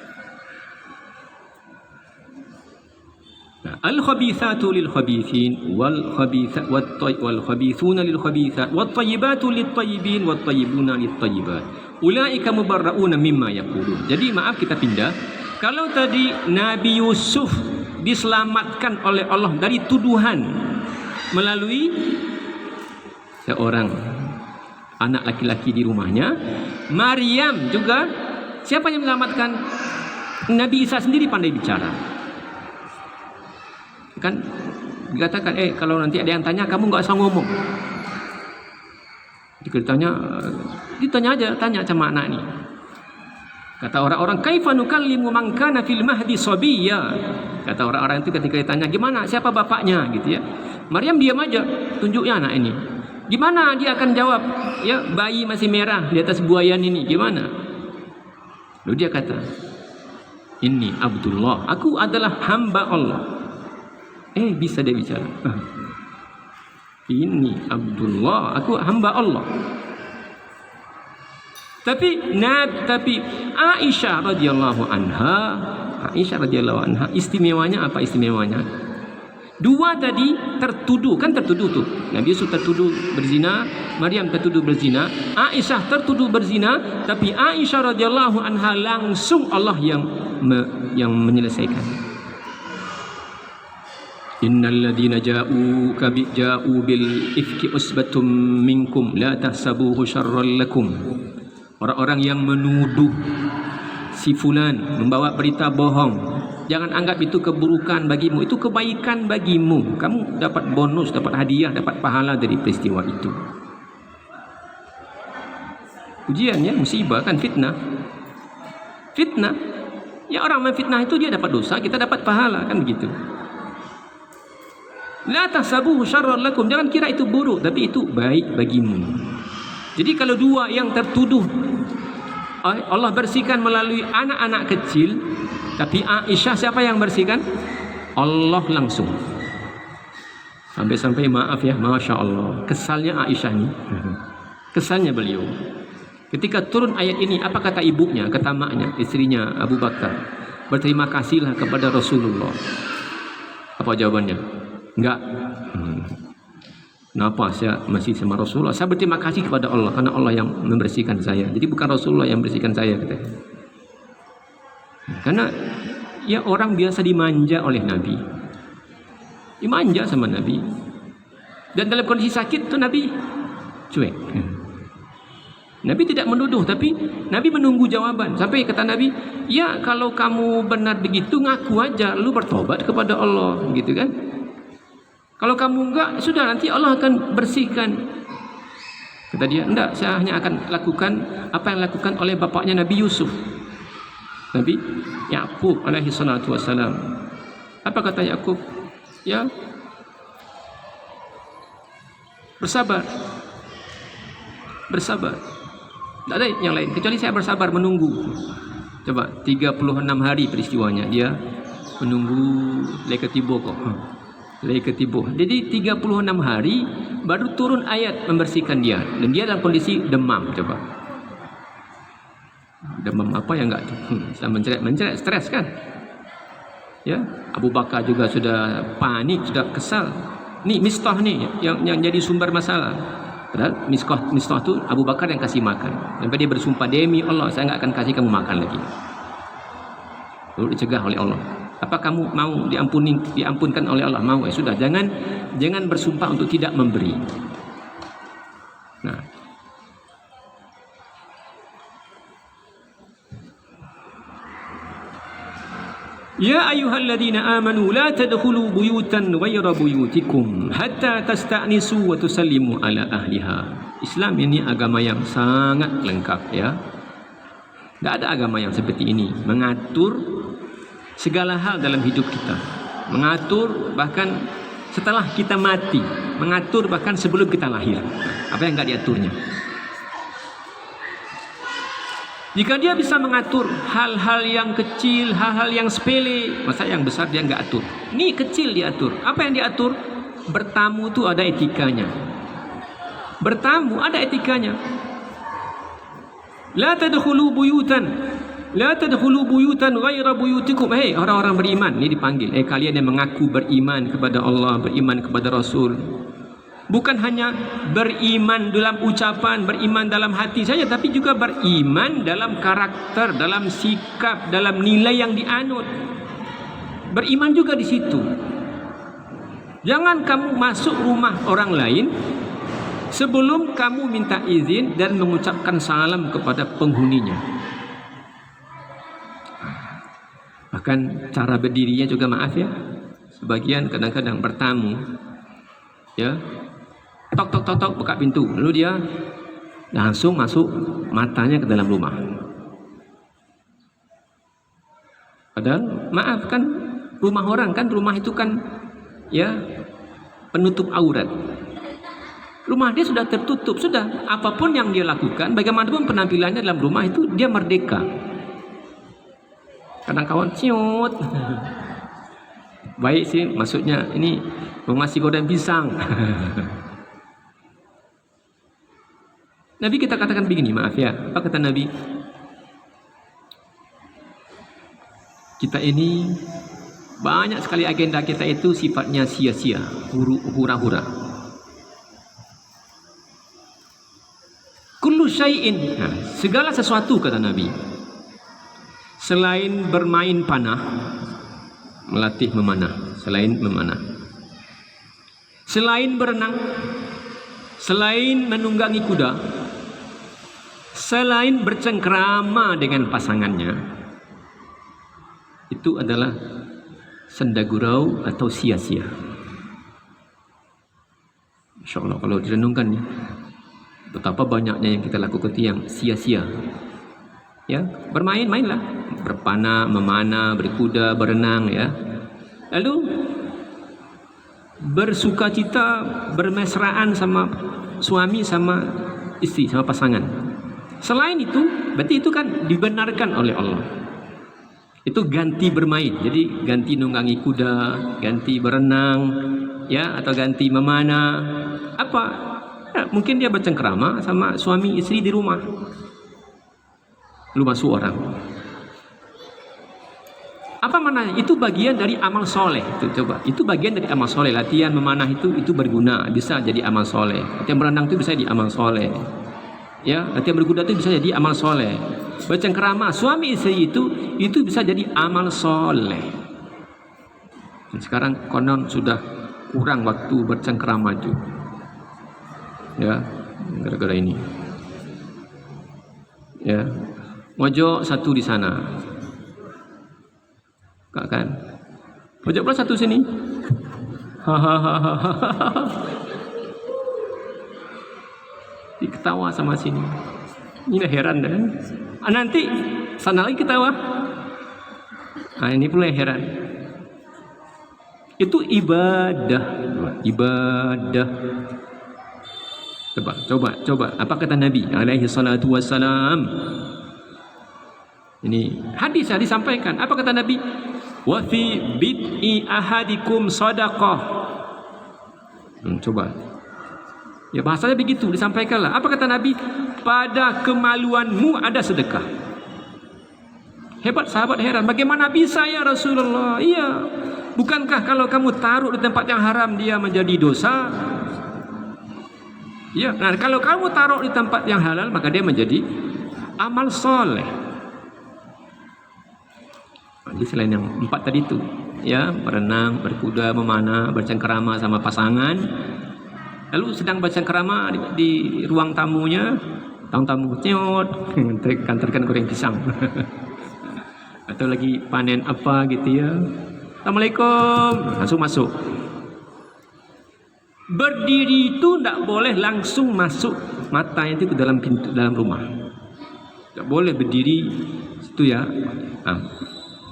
Nah, al-khabithatu lil-khabithin wal-khabithuna lil-khabithat wat-tayyibatu lit-tayyibin wat-tayyibuna lit-tayyibat. Ulaika mubarra'una mimma yaqulun. Jadi maaf kita pindah. Kalau tadi Nabi Yusuf diselamatkan oleh Allah dari tuduhan melalui seorang anak laki-laki di rumahnya, Maryam juga siapa yang menyelamatkan? Nabi Isa sendiri pandai bicara. Kan dikatakan kalau nanti ada yang tanya kamu nggak usah ngomong. Ditanya aja, tanya sama anak ini. Kata orang-orang, kaifa nukallimu man kana fil mahdi sabiyya. Kata orang-orang itu ketika ditanya gimana, siapa bapaknya gitu ya. Maryam diam aja, tunjuknya anak ini. Gimana dia akan jawab? Ya, bayi masih merah di atas buayan ini, gimana? Lalu dia kata, "Inni Abdullah, aku adalah hamba Allah." Bisa dia bicara. Ini Abdullah, aku hamba Allah. Tapi Aisyah radhiyallahu anha istimewanya apa istimewanya? Dua tadi tertuduh tuh. Nabi Yusuf tertuduh berzina, Maryam tertuduh berzina, Aisyah tertuduh berzina, tapi Aisyah radhiyallahu anha langsung Allah yang menyelesaikan. Innal ladzina ja'u bil ifki usbatum minkum la tahsabuhu syarran lakum. Orang-orang yang menuduh si fulan membawa berita bohong, jangan anggap itu keburukan bagimu, itu kebaikan bagimu. Kamu dapat bonus, dapat hadiah, dapat pahala dari peristiwa itu. Ujiannya musibah kan, fitnah. Ya orang memfitnah itu dia dapat dosa, kita dapat pahala kan begitu. La tahsabuhu syarran lakum, jangan kira itu buruk, tapi itu baik bagimu. Jadi kalau dua yang tertuduh Allah bersihkan melalui anak-anak kecil, tapi Aisyah siapa yang bersihkan? Allah langsung. Sampai maaf ya, Masya Allah, kesalnya Aisyah ini, kesalnya beliau. Ketika turun ayat ini, apa kata ibunya, kata maknya, istrinya Abu Bakar? Berterima kasihlah kepada Rasulullah. Apa jawabannya? Enggak. Kenapa saya masih sama Rasulullah? Saya berterima kasih kepada Allah karena Allah yang membersihkan saya. Jadi bukan Rasulullah yang membersihkan saya, katanya. Karena ya orang biasa dimanja oleh Nabi. Dimanja sama Nabi. Dan dalam kondisi sakit tuh Nabi cuek. Nabi tidak menuduh, tapi Nabi menunggu jawaban. Sampai kata Nabi, ya kalau kamu benar begitu ngaku aja, lu bertobat kepada Allah, gitu kan? Kalau kamu enggak, sudah nanti Allah akan bersihkan. Kata dia, enggak, saya hanya akan lakukan apa yang dilakukan oleh bapaknya Nabi Yusuf, Nabi Yakub alaihi salatu wassalam. Apa kata Yakub? Ya, Bersabar. Tak ada yang lain kecuali saya bersabar menunggu. Coba 36 hari peristiwanya, dia menunggu leka tibo kok. Leka tibo. Jadi 36 hari baru turun ayat membersihkan dia, dan dia dalam kondisi demam. Coba. Demam apa yang enggak tu? Menceret stres kan? Ya, Abu Bakar juga sudah panik, sudah kesal. Ni Mistah ni yang jadi sumber masalah. Padahal Mistah tu Abu Bakar yang kasih makan. Sampai dia bersumpah, demi Allah saya enggak akan kasih kamu makan lagi. Lalu dicegah oleh Allah. Apa kamu mau diampunkan oleh Allah? Mau. Sudah, jangan bersumpah untuk tidak memberi. Nah, ya ayyuhalladzina amanu la tadkhulu buyutan ghayra buyutikum hatta tasta'nisu wa tusallimu ala ahliha. Islam ini agama yang sangat lengkap, ya. Tidak ada agama yang seperti ini, mengatur segala hal dalam hidup kita, mengatur bahkan setelah kita mati, mengatur bahkan sebelum kita lahir. Apa yang enggak diaturnya? Jika dia bisa mengatur hal-hal yang kecil, hal-hal yang sepele, masa yang besar dia enggak atur. Ini kecil diatur. Apa yang diatur? Bertamu itu ada etikanya. Bertamu ada etikanya. La tadkhulu buyutan ghaira buyutikum. Hei orang-orang beriman, ini dipanggil. Kalian yang mengaku beriman kepada Allah, beriman kepada Rasul. Bukan hanya beriman dalam ucapan, beriman dalam hati saja, tapi juga beriman dalam karakter, dalam sikap, dalam nilai yang dianut. Beriman juga di situ. Jangan kamu masuk rumah orang lain sebelum kamu minta izin dan mengucapkan salam kepada penghuninya. Bahkan cara berdirinya juga, maaf ya, sebagian kadang-kadang bertamu, ya, tok buka pintu, lalu dia langsung masuk matanya ke dalam rumah. Padahal maaf kan, rumah orang kan, rumah itu kan ya penutup aurat. Rumah dia sudah tertutup, sudah apapun yang dia lakukan, bagaimanapun penampilannya dalam rumah itu, dia merdeka. Kadang kawan ciut. Baik sih, maksudnya ini mau ngasih goreng pisang. Nabi kita katakan begini, maaf ya, apa kata Nabi? Kita ini banyak sekali agenda kita itu sifatnya sia-sia, hura-hura. Kullu syai'in, segala sesuatu kata Nabi, selain bermain panah, melatih memanah, selain memanah, selain berenang, selain menunggangi kuda, selain bercengkrama dengan pasangannya, itu adalah sendagurau atau sia-sia. Insya Allah kalau direnungkan, betapa banyaknya yang kita lakukan yang sia-sia. Ya, bermain-mainlah, berpanah, memanah, berkuda, berenang, ya. Lalu bersukacita, bermesraan sama suami, sama istri, sama pasangan. Selain itu, berarti itu kan dibenarkan oleh Allah. Itu ganti bermain. Jadi ganti nunggangi kuda, ganti berenang, ya, atau ganti memanah. Apa? Ya, mungkin dia bercengkrama sama suami istri di rumah. Lu masuk orang. Apa maknanya? Itu bagian dari amal soleh. Itu coba. Itu bagian dari amal soleh. Latihan memanah itu berguna, bisa jadi amal soleh. Latihan berenang itu bisa jadi amal soleh. Ya, latihan berkuda itu bisa jadi amal soleh. Bercengkrama suami istri itu bisa jadi amal soleh. Dan sekarang konon sudah kurang waktu bercengkrama itu. Ya, gara-gara ini. Ya, mojok satu di sana. Kak kan? Mojok pula satu sini. Diketawa sama sini. Ini heran dah. Nanti sana lagi ketawa. Ini pula yang heran. Itu ibadah. Coba. Apa kata Nabi alaihi salatu wassalam? Ini hadis yang disampaikan. Apa kata Nabi? Wa fi bid'i ahadikum sadaqah. Coba. Ya bahasanya begitu disampaikanlah. Apa kata Nabi? Pada kemaluanmu ada sedekah. Hebat sahabat heran. Bagaimana bisa ya Rasulullah? Iya. Bukankah kalau kamu taruh di tempat yang haram dia menjadi dosa? Ya. Nah kalau kamu taruh di tempat yang halal maka dia menjadi amal soleh. Jadi selain yang 4 tadi itu, ya berenang, berkuda, memanah, bercengkerama sama pasangan. Lalu sedang bercengkerama di ruang tamunya, tamu nyot, kantorkan goreng pisang. Atau lagi panen apa gitu ya. Assalamualaikum, langsung masuk. Berdiri itu tidak boleh langsung masuk matanya itu ke dalam pintu dalam rumah. Tidak boleh berdiri itu ya.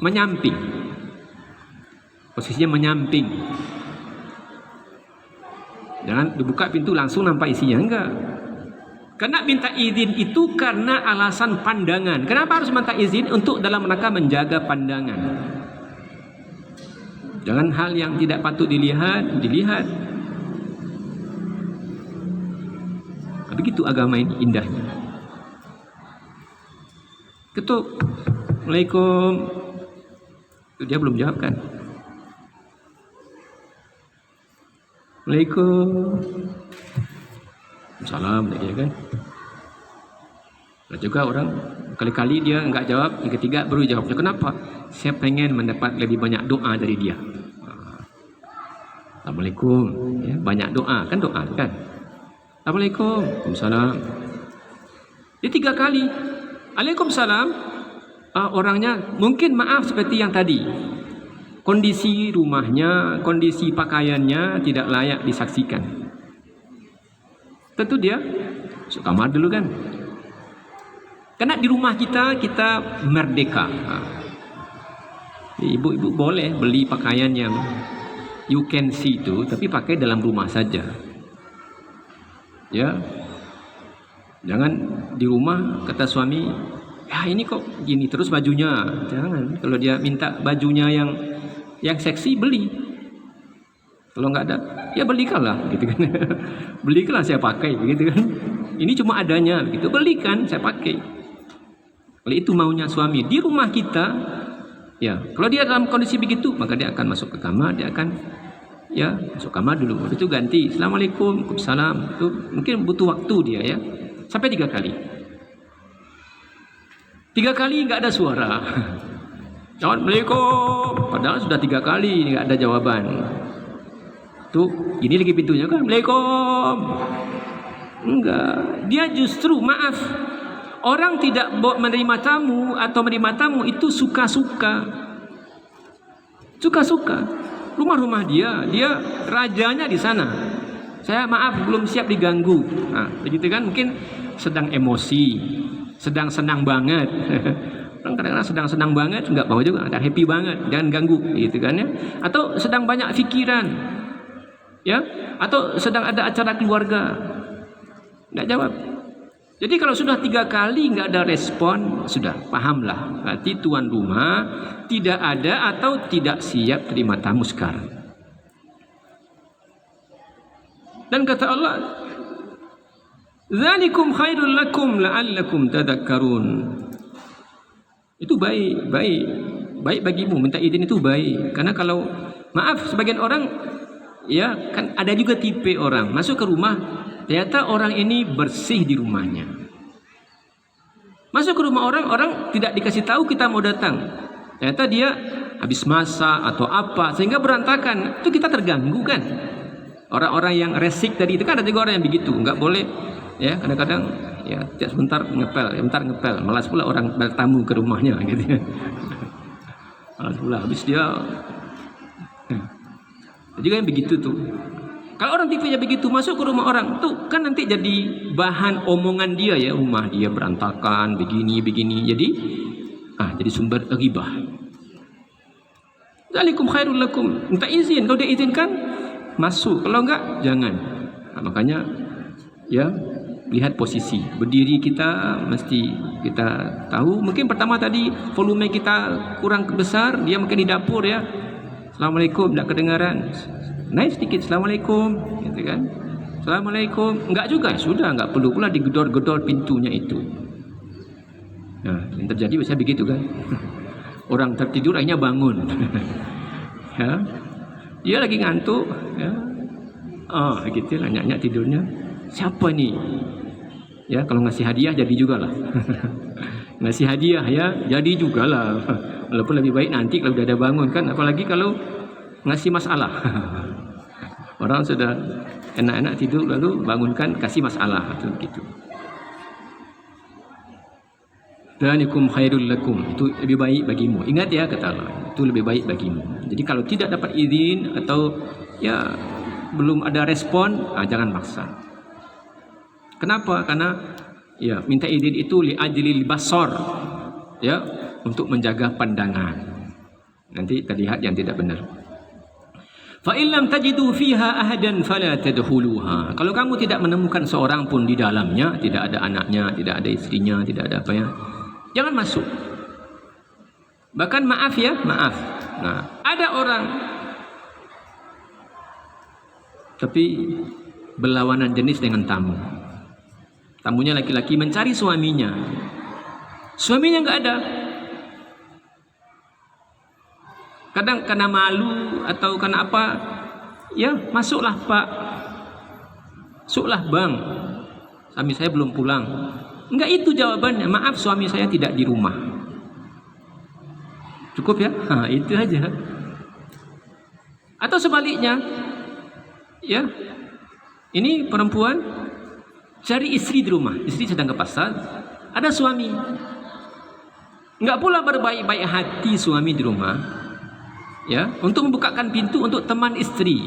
Menyamping. Posisinya menyamping. Jangan dibuka pintu langsung nampak isinya, enggak. Karena minta izin itu karena alasan pandangan. Kenapa harus minta izin? Untuk dalam rangka menjaga pandangan. Jangan hal yang tidak patut dilihat. Begitu agama ini indahnya. Ketuk. Assalamualaikum. Dia belum jawab kan? Assalamualaikum. Salam dia kan. Ada juga orang kali-kali dia enggak jawab, yang ketiga baru jawabnya. Kenapa? Saya pengen mendapat lebih banyak doa dari dia. Assalamualaikum. Ya, banyak doa kan kan? Assalamualaikum. Waalaikumsalam. Dia 3 kali. Waalaikumsalam. Orangnya mungkin maaf seperti yang tadi. Kondisi rumahnya, kondisi pakaiannya tidak layak disaksikan. Tentu dia masuk kamar dulu kan. Karena di rumah kita merdeka. Ibu-ibu boleh beli pakaian yang you can see itu, tapi pakai dalam rumah saja. Ya. Jangan di rumah kata suami, ya ini kok gini terus bajunya. Jangan. Kalau dia minta bajunya yang seksi, beli. Kalau nggak ada, ya belikanlah gitu kan. Belikanlah saya pakai gitu kan. Ini cuma adanya gitu. Belikan saya pakai. Kalau itu maunya suami di rumah kita, ya. Kalau dia dalam kondisi begitu, maka dia akan masuk ke kamar, dia akan ya masuk kamar dulu. Itu ganti. Assalamualaikum, waalaikumsalam. Itu mungkin butuh waktu dia ya. Sampai 3 kali. 3 kali nggak ada suara. Assalamualaikum. Padahal sudah 3 kali nggak ada jawaban. Tuh, ini lagi pintunya kan. Assalamualaikum. Enggak. Dia justru maaf. Orang tidak menerima tamu atau menerima tamu itu suka-suka. Suka-suka. Rumah-rumah dia rajanya di sana. Saya maaf belum siap diganggu. Nah, begitu kan mungkin sedang emosi, sedang senang banget. Orang kadang-kadang sedang senang banget, enggak mau juga, ada happy banget, jangan ganggu, gitu kan ya. Atau sedang banyak pikiran, ya, atau sedang ada acara keluarga, enggak jawab. Jadi kalau sudah 3 kali enggak ada respon, sudah pahamlah, berarti tuan rumah tidak ada atau tidak siap terima tamu sekarang. Dan kata Allah, "Dzalikum khairul lakum la'allakum tadhakkarun." Itu baik bagimu, minta izin itu baik. Karena kalau maaf sebagian orang ya kan ada juga tipe orang masuk ke rumah, ternyata orang ini bersih di rumahnya. Masuk ke rumah orang tidak dikasih tahu kita mau datang. Ternyata dia habis masak atau apa sehingga berantakan. Itu kita terganggu kan. Orang-orang yang resik tadi itu kan ada juga orang yang begitu, enggak boleh ya kadang-kadang ya sebentar ngepel, malas pula orang bertamu ke rumahnya gitu ya. Malas pula habis dia. Juga yang begitu tuh. Kalau orang tipenya begitu masuk ke rumah orang tuh kan nanti jadi bahan omongan dia ya, rumah dia berantakan begini. Jadi sumber ghibah. Dzalikum khairul lakum. Minta izin, kalau dia izinkan masuk, kalau enggak jangan. Nah, makanya Ya, lihat posisi. Berdiri kita mesti kita tahu. Mungkin pertama tadi volume kita kurang besar, dia mungkin di dapur ya. Assalamualaikum, tak kedengaran. Naik sedikit, Assalamualaikum, gitu kan. Assalamualaikum, enggak juga, sudah enggak perlu pula digedor-gedor pintunya itu. Nah, yang terjadi biasanya begitu kan. Orang tertidur akhirnya bangun. Ya. Dia lagi ngantuk, ya. Gitu nanya tidurnya. Siapa ni? Ya, kalau ngasih hadiah jadi jugalah. Ngasih hadiah ya, jadi jugalah. Walaupun lebih baik nanti kalau sudah ada bangun kan, apalagi kalau ngasih masalah. Orang sudah enak-enak tidur lalu bangunkan kasih masalah atau gitu. Dzalikum khairul lakum, itu lebih baik bagimu. Ingat ya kata Allah, itu lebih baik bagimu. Jadi kalau tidak dapat izin atau ya belum ada respon, jangan maksa. Kenapa? Karena ya minta izin itu li ajlil basar, ya, untuk menjaga pandangan. Nanti terlihat yang tidak benar. Fa in lam tajidu fiha ahadan fala tadkhuluha. Kalau kamu tidak menemukan seorang pun di dalamnya, tidak ada anaknya, tidak ada istrinya, tidak ada apa ya, jangan masuk. Bahkan maaf ya, maaf. Nah, ada orang tapi berlawanan jenis dengan tamu. Tamunya laki-laki mencari suaminya. Suaminya enggak ada. Kadang karena malu atau karena apa, ya masuklah Pak, masuklah Bang, suami saya belum pulang. Enggak itu jawabannya, maaf suami saya tidak di rumah. Cukup ya, itu aja. Atau sebaliknya, ya, ini perempuan cari istri di rumah, istri sedang ke pasar, ada suami. Enggak pula berbaik-baik hati suami di rumah, ya, untuk membukakan pintu untuk teman istri.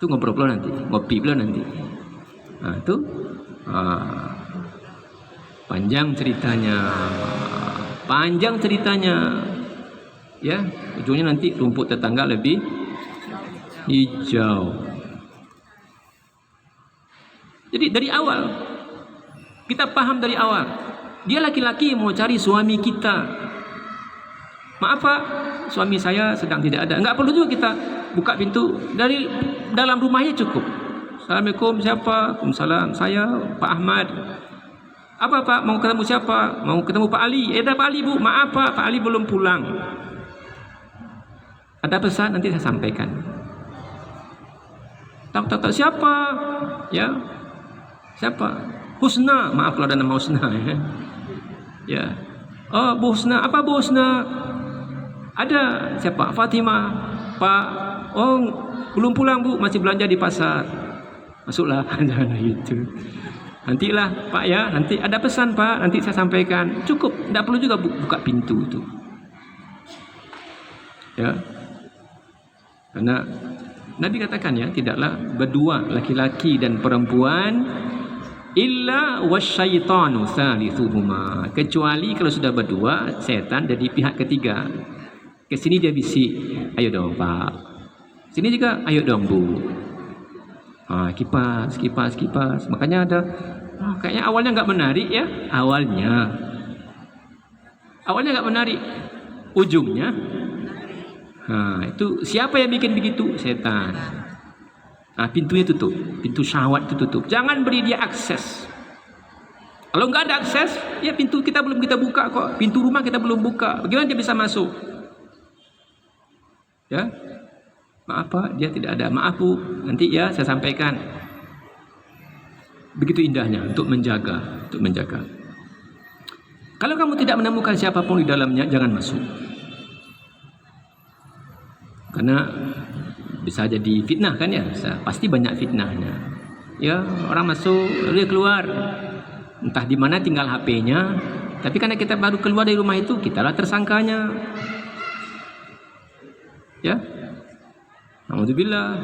Itu ngobrol pula nanti, ngopi pula nanti. Nah, itu panjang ceritanya, ya, ujungnya nanti rumput tetangga lebih hijau. Jadi dari awal kita paham dari awal, dia laki-laki mau cari suami kita. Maaf Pak, suami saya sedang tidak ada. Enggak perlu juga kita buka pintu, dari dalam rumahnya cukup. Assalamualaikum, siapa? Waalaikumsalam, saya Pak Ahmad. Apa Pak, mau ketemu siapa? Mau ketemu Pak Ali. Ada Pak Ali Bu, maaf Pak Ali belum pulang. Ada pesan nanti saya sampaikan. Tak siapa? Ya, siapa? Husna, maaf kalau ada nama Husna ya. Ya. Oh, Bu Husna, apa Bu Husna? Ada siapa? Fatimah. Pak, oh belum pulang Bu, masih belanja di pasar. Masuklah, jangan gitu. Nantilah Pak ya, nanti ada pesan Pak, nanti saya sampaikan. Cukup, tidak perlu juga buka pintu itu. Ya. Karena Nabi katakan ya, tidaklah berdua laki-laki dan perempuan illa wasyaitanu thalithuhuma, kecuali kalau sudah berdua setan dari pihak ketiga. Ke sini dia bisik, ayo dong Pak. Sini juga, ayo dong Bu. Kipas. Makanya ada, kayaknya awalnya nggak menarik ya. Awalnya nggak menarik. Ujungnya, itu siapa yang bikin begitu? Setan. Pintunya tutup, pintu syahwat itu tutup. Jangan beri dia akses. Kalau nggak ada akses, ya pintu kita belum kita buka kok. Pintu rumah kita belum buka. Bagaimana dia bisa masuk? Ya, maaf Pak, dia tidak ada. Maaf Bu, nanti ya saya sampaikan. Begitu indahnya untuk menjaga. Kalau kamu tidak menemukan siapapun di dalamnya, jangan masuk. Karena bisa jadi fitnah kan ya, pasti banyak fitnahnya. Ya, orang masuk, dia keluar. Entah di mana tinggal HP-nya, tapi karena kita baru keluar dari rumah itu, kitalah tersangkanya. Ya, alhamdulillah,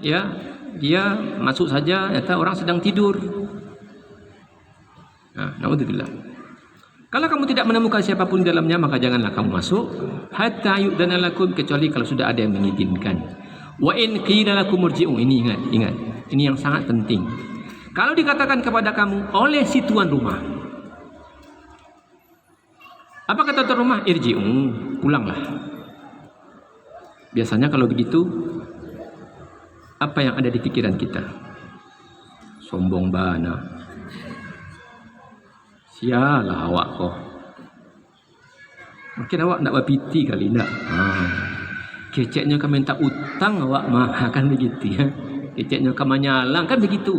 ya, dia masuk saja, ternyata orang sedang tidur. Alhamdulillah. Kalau kamu tidak menemukan siapapun di dalamnya, maka janganlah kamu masuk. Hatta yu'dana lakum, kecuali kalau sudah ada yang mengizinkan. Wa in qila lakum murji'u, ini ingat. Ini yang sangat penting. Kalau dikatakan kepada kamu oleh si tuan rumah, apa kata tuan rumah? Irji'u, pulanglah. Biasanya kalau begitu, apa yang ada di pikiran kita? Sombong bana. Sialah awak kau. Mungkin awak nak berpiti kali nak. Keceknya kau minta utang awak mah kan begitu ya. Keceknya kau menyalang kan begitu.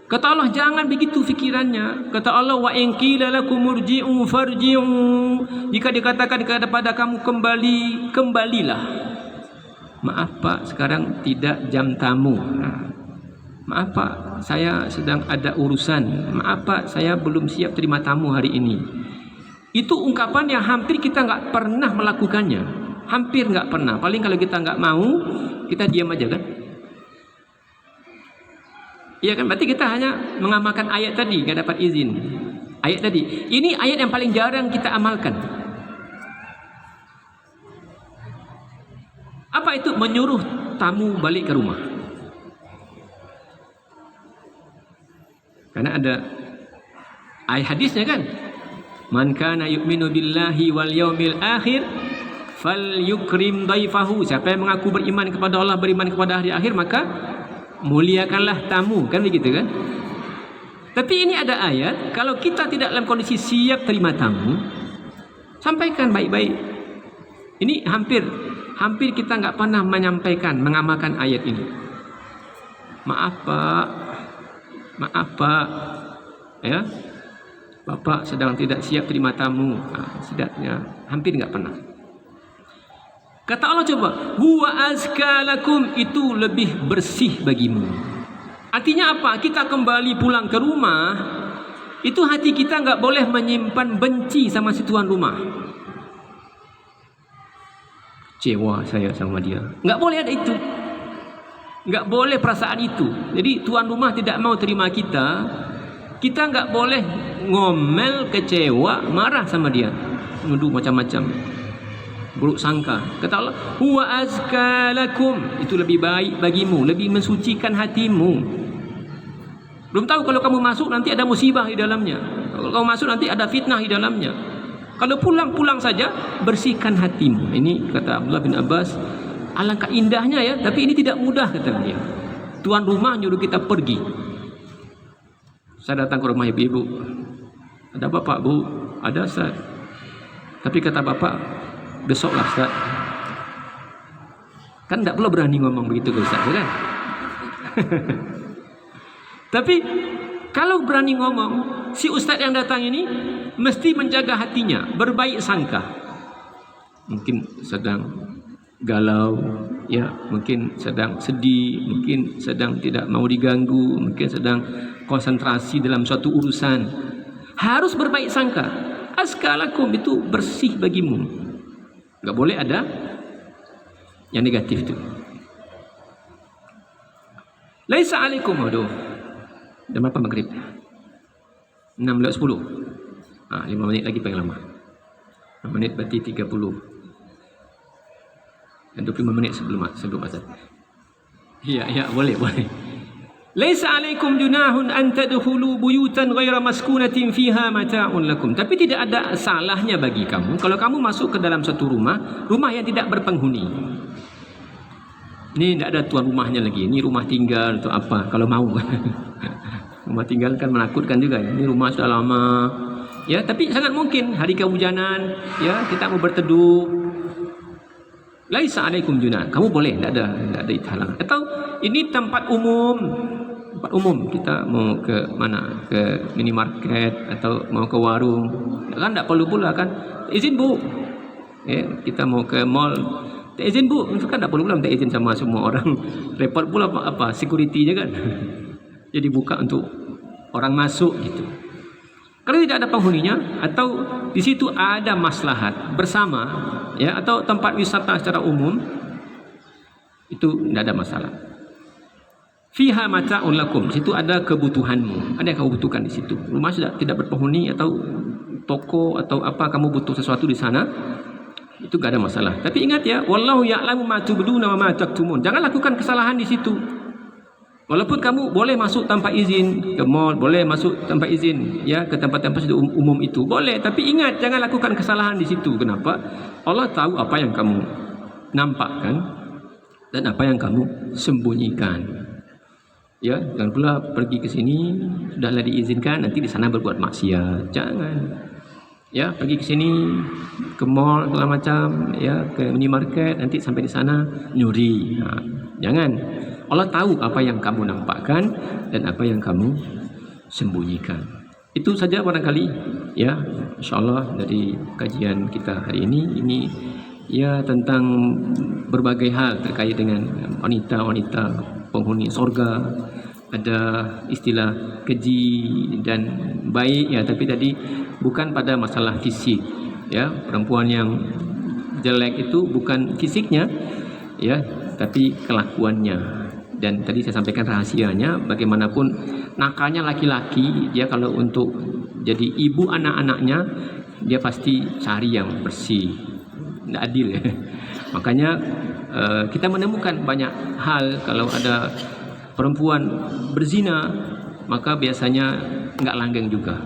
Kata Allah jangan begitu fikirannya. Kata Allah wa in qila lakum murji'u farji'u. Jika dikatakan kepada kamu kembali, kembalilah. Maaf Pak, sekarang tidak jam tamu. Maaf Pak, saya sedang ada urusan. Maaf Pak, saya belum siap terima tamu hari ini. Itu ungkapan yang hampir kita nggak pernah melakukannya. Hampir nggak pernah. Paling kalau kita nggak mau, kita diam aja kan. Iya kan, berarti kita hanya mengamalkan ayat tadi, nggak dapat izin. Ayat tadi, ini ayat yang paling jarang kita amalkan. Apa itu? Menyuruh tamu balik ke rumah. Karena ada ayat hadisnya kan, man kana yu'minu billahi wal yaumil akhir falyukrim daifahu. Siapa yang mengaku beriman kepada Allah, beriman kepada hari akhir, maka muliakanlah tamu, kan begitu kan? Tapi ini ada ayat, kalau kita tidak dalam kondisi siap terima tamu, sampaikan baik-baik. Ini hampir kita nggak pernah menyampaikan, mengamalkan ayat ini. Maaf Pak, ya, Bapak sedang tidak siap terima tamu. Setidaknya hampir nggak pernah. Kata Allah coba, huwa azka lakum, itu lebih bersih bagimu. Artinya apa? Kita kembali pulang ke rumah, itu hati kita nggak boleh menyimpan benci sama si tuan rumah. Kecewa saya sama dia. Nggak boleh ada itu. Nggak boleh perasaan itu. Jadi tuan rumah tidak mau terima kita, kita nggak boleh ngomel, kecewa, marah sama dia, nuduh macam-macam, buruk sangka. Kata Allah, huwa azka lakum, itu lebih baik bagimu, lebih mensucikan hatimu. Belum tahu kalau kamu masuk nanti ada musibah di dalamnya. Kalau kamu masuk nanti ada fitnah di dalamnya. Kalau pulang saja, bersihkan hatimu. Ini kata Abdullah bin Abbas, alangkah indahnya ya, tapi ini tidak mudah kata dia. Tuan rumah nyuruh kita pergi. Saya datang ke rumah ibu-ibu. Ada bapak bu? Ada Ustaz. Tapi kata bapak, besoklah Ustaz. Kan tidak perlu berani ngomong begitu ke Ustaz, kan? Tapi kalau berani ngomong, si Ustaz yang datang ini mesti menjaga hatinya, berbaik sangka. Mungkin sedang galau, ya, mungkin sedang sedih, mungkin sedang tidak mau diganggu, mungkin sedang konsentrasi dalam suatu urusan. Harus berbaik sangka. Azkalakum, itu bersih bagimu. Gak boleh ada yang negatif itu. Laisa alaikum, aduh. Jam berapa maghrib? 6:10. 5 menit lagi paling lama. 6 menit berarti 30. Dan 25 menit sebelum azan. Ya, boleh. Laisa alaikum junahun an tadkhulu buyutan ghaira maskunatin fiha mata'un lakum. Tapi tidak ada salahnya bagi kamu kalau kamu masuk ke dalam satu rumah yang tidak berpenghuni. Ini tidak ada tuan rumahnya lagi. Ini rumah tinggal atau apa kalau mau. Rumah tinggal kan menakutkan juga ya. Ini rumah sudah lama. Ya, tapi sangat mungkin hari kehujanan, ya, kita mau berteduh. Laisa alaikum junah. Kamu boleh, tidak ada halangan. Atau ini tempat umum. Kita mau ke mana? Ke minimarket atau mau ke warung. Kan tidak perlu pula kan. Izin Bu. Ya, kita mau ke mall. Izin Bu. Itu kan tidak perlu pula minta izin sama semua orang. Repot pula apa? Security-nya kan. Jadi buka untuk orang masuk gitu. Kalau tidak ada penghuninya atau di situ ada maslahat bersama, ya, atau tempat wisata secara umum, itu tidak ada masalah. Fiha mata'un lakum, situ ada kebutuhanmu, ada yang kamu butuhkan di situ. Rumah sudah tidak berpenghuni atau toko atau apa, kamu butuh sesuatu di sana, itu tidak ada masalah. Tapi ingat ya, wallahu ya'lamu ma tubduna wa ma taktumun. Jangan lakukan kesalahan di situ. Walaupun kamu boleh masuk tanpa izin ke mall, boleh masuk tanpa izin ya ke tempat-tempat umum itu, boleh, tapi ingat jangan lakukan kesalahan di situ. Kenapa? Allah tahu apa yang kamu nampakkan dan apa yang kamu sembunyikan. Ya, jangan pula pergi ke sini sudahlah diizinkan nanti di sana berbuat maksiat. Jangan. Ya, pergi ke sini ke mall segala macam, ya, ke minimarket, nanti sampai di sana nyuri. Jangan. Allah tahu apa yang kamu nampakkan dan apa yang kamu sembunyikan. Itu saja barangkali ya, insyaallah dari kajian kita hari ini ya tentang berbagai hal terkait dengan wanita-wanita penghuni sorga. Ada istilah keji dan baik ya, tapi tadi bukan pada masalah fisik ya. Perempuan yang jelek itu bukan fisiknya ya, tapi kelakuannya. Dan tadi saya sampaikan rahasianya, bagaimanapun nakalnya laki-laki, dia kalau untuk jadi ibu anak-anaknya dia pasti cari yang bersih, tidak adil ya. Makanya kita menemukan banyak hal kalau ada perempuan berzina, maka biasanya enggak langgeng juga.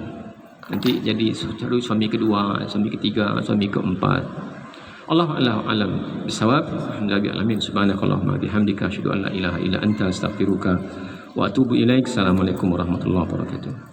Nanti jadi cari suami kedua, suami ketiga, suami keempat. Allah alam bisawab. Alhamdulillah alamin. Subhanakallahumma bihamdika asyhadu an la ilaha illa anta astaghfiruka wa atubu ilaik. Assalamualaikum warahmatullahi wabarakatuh.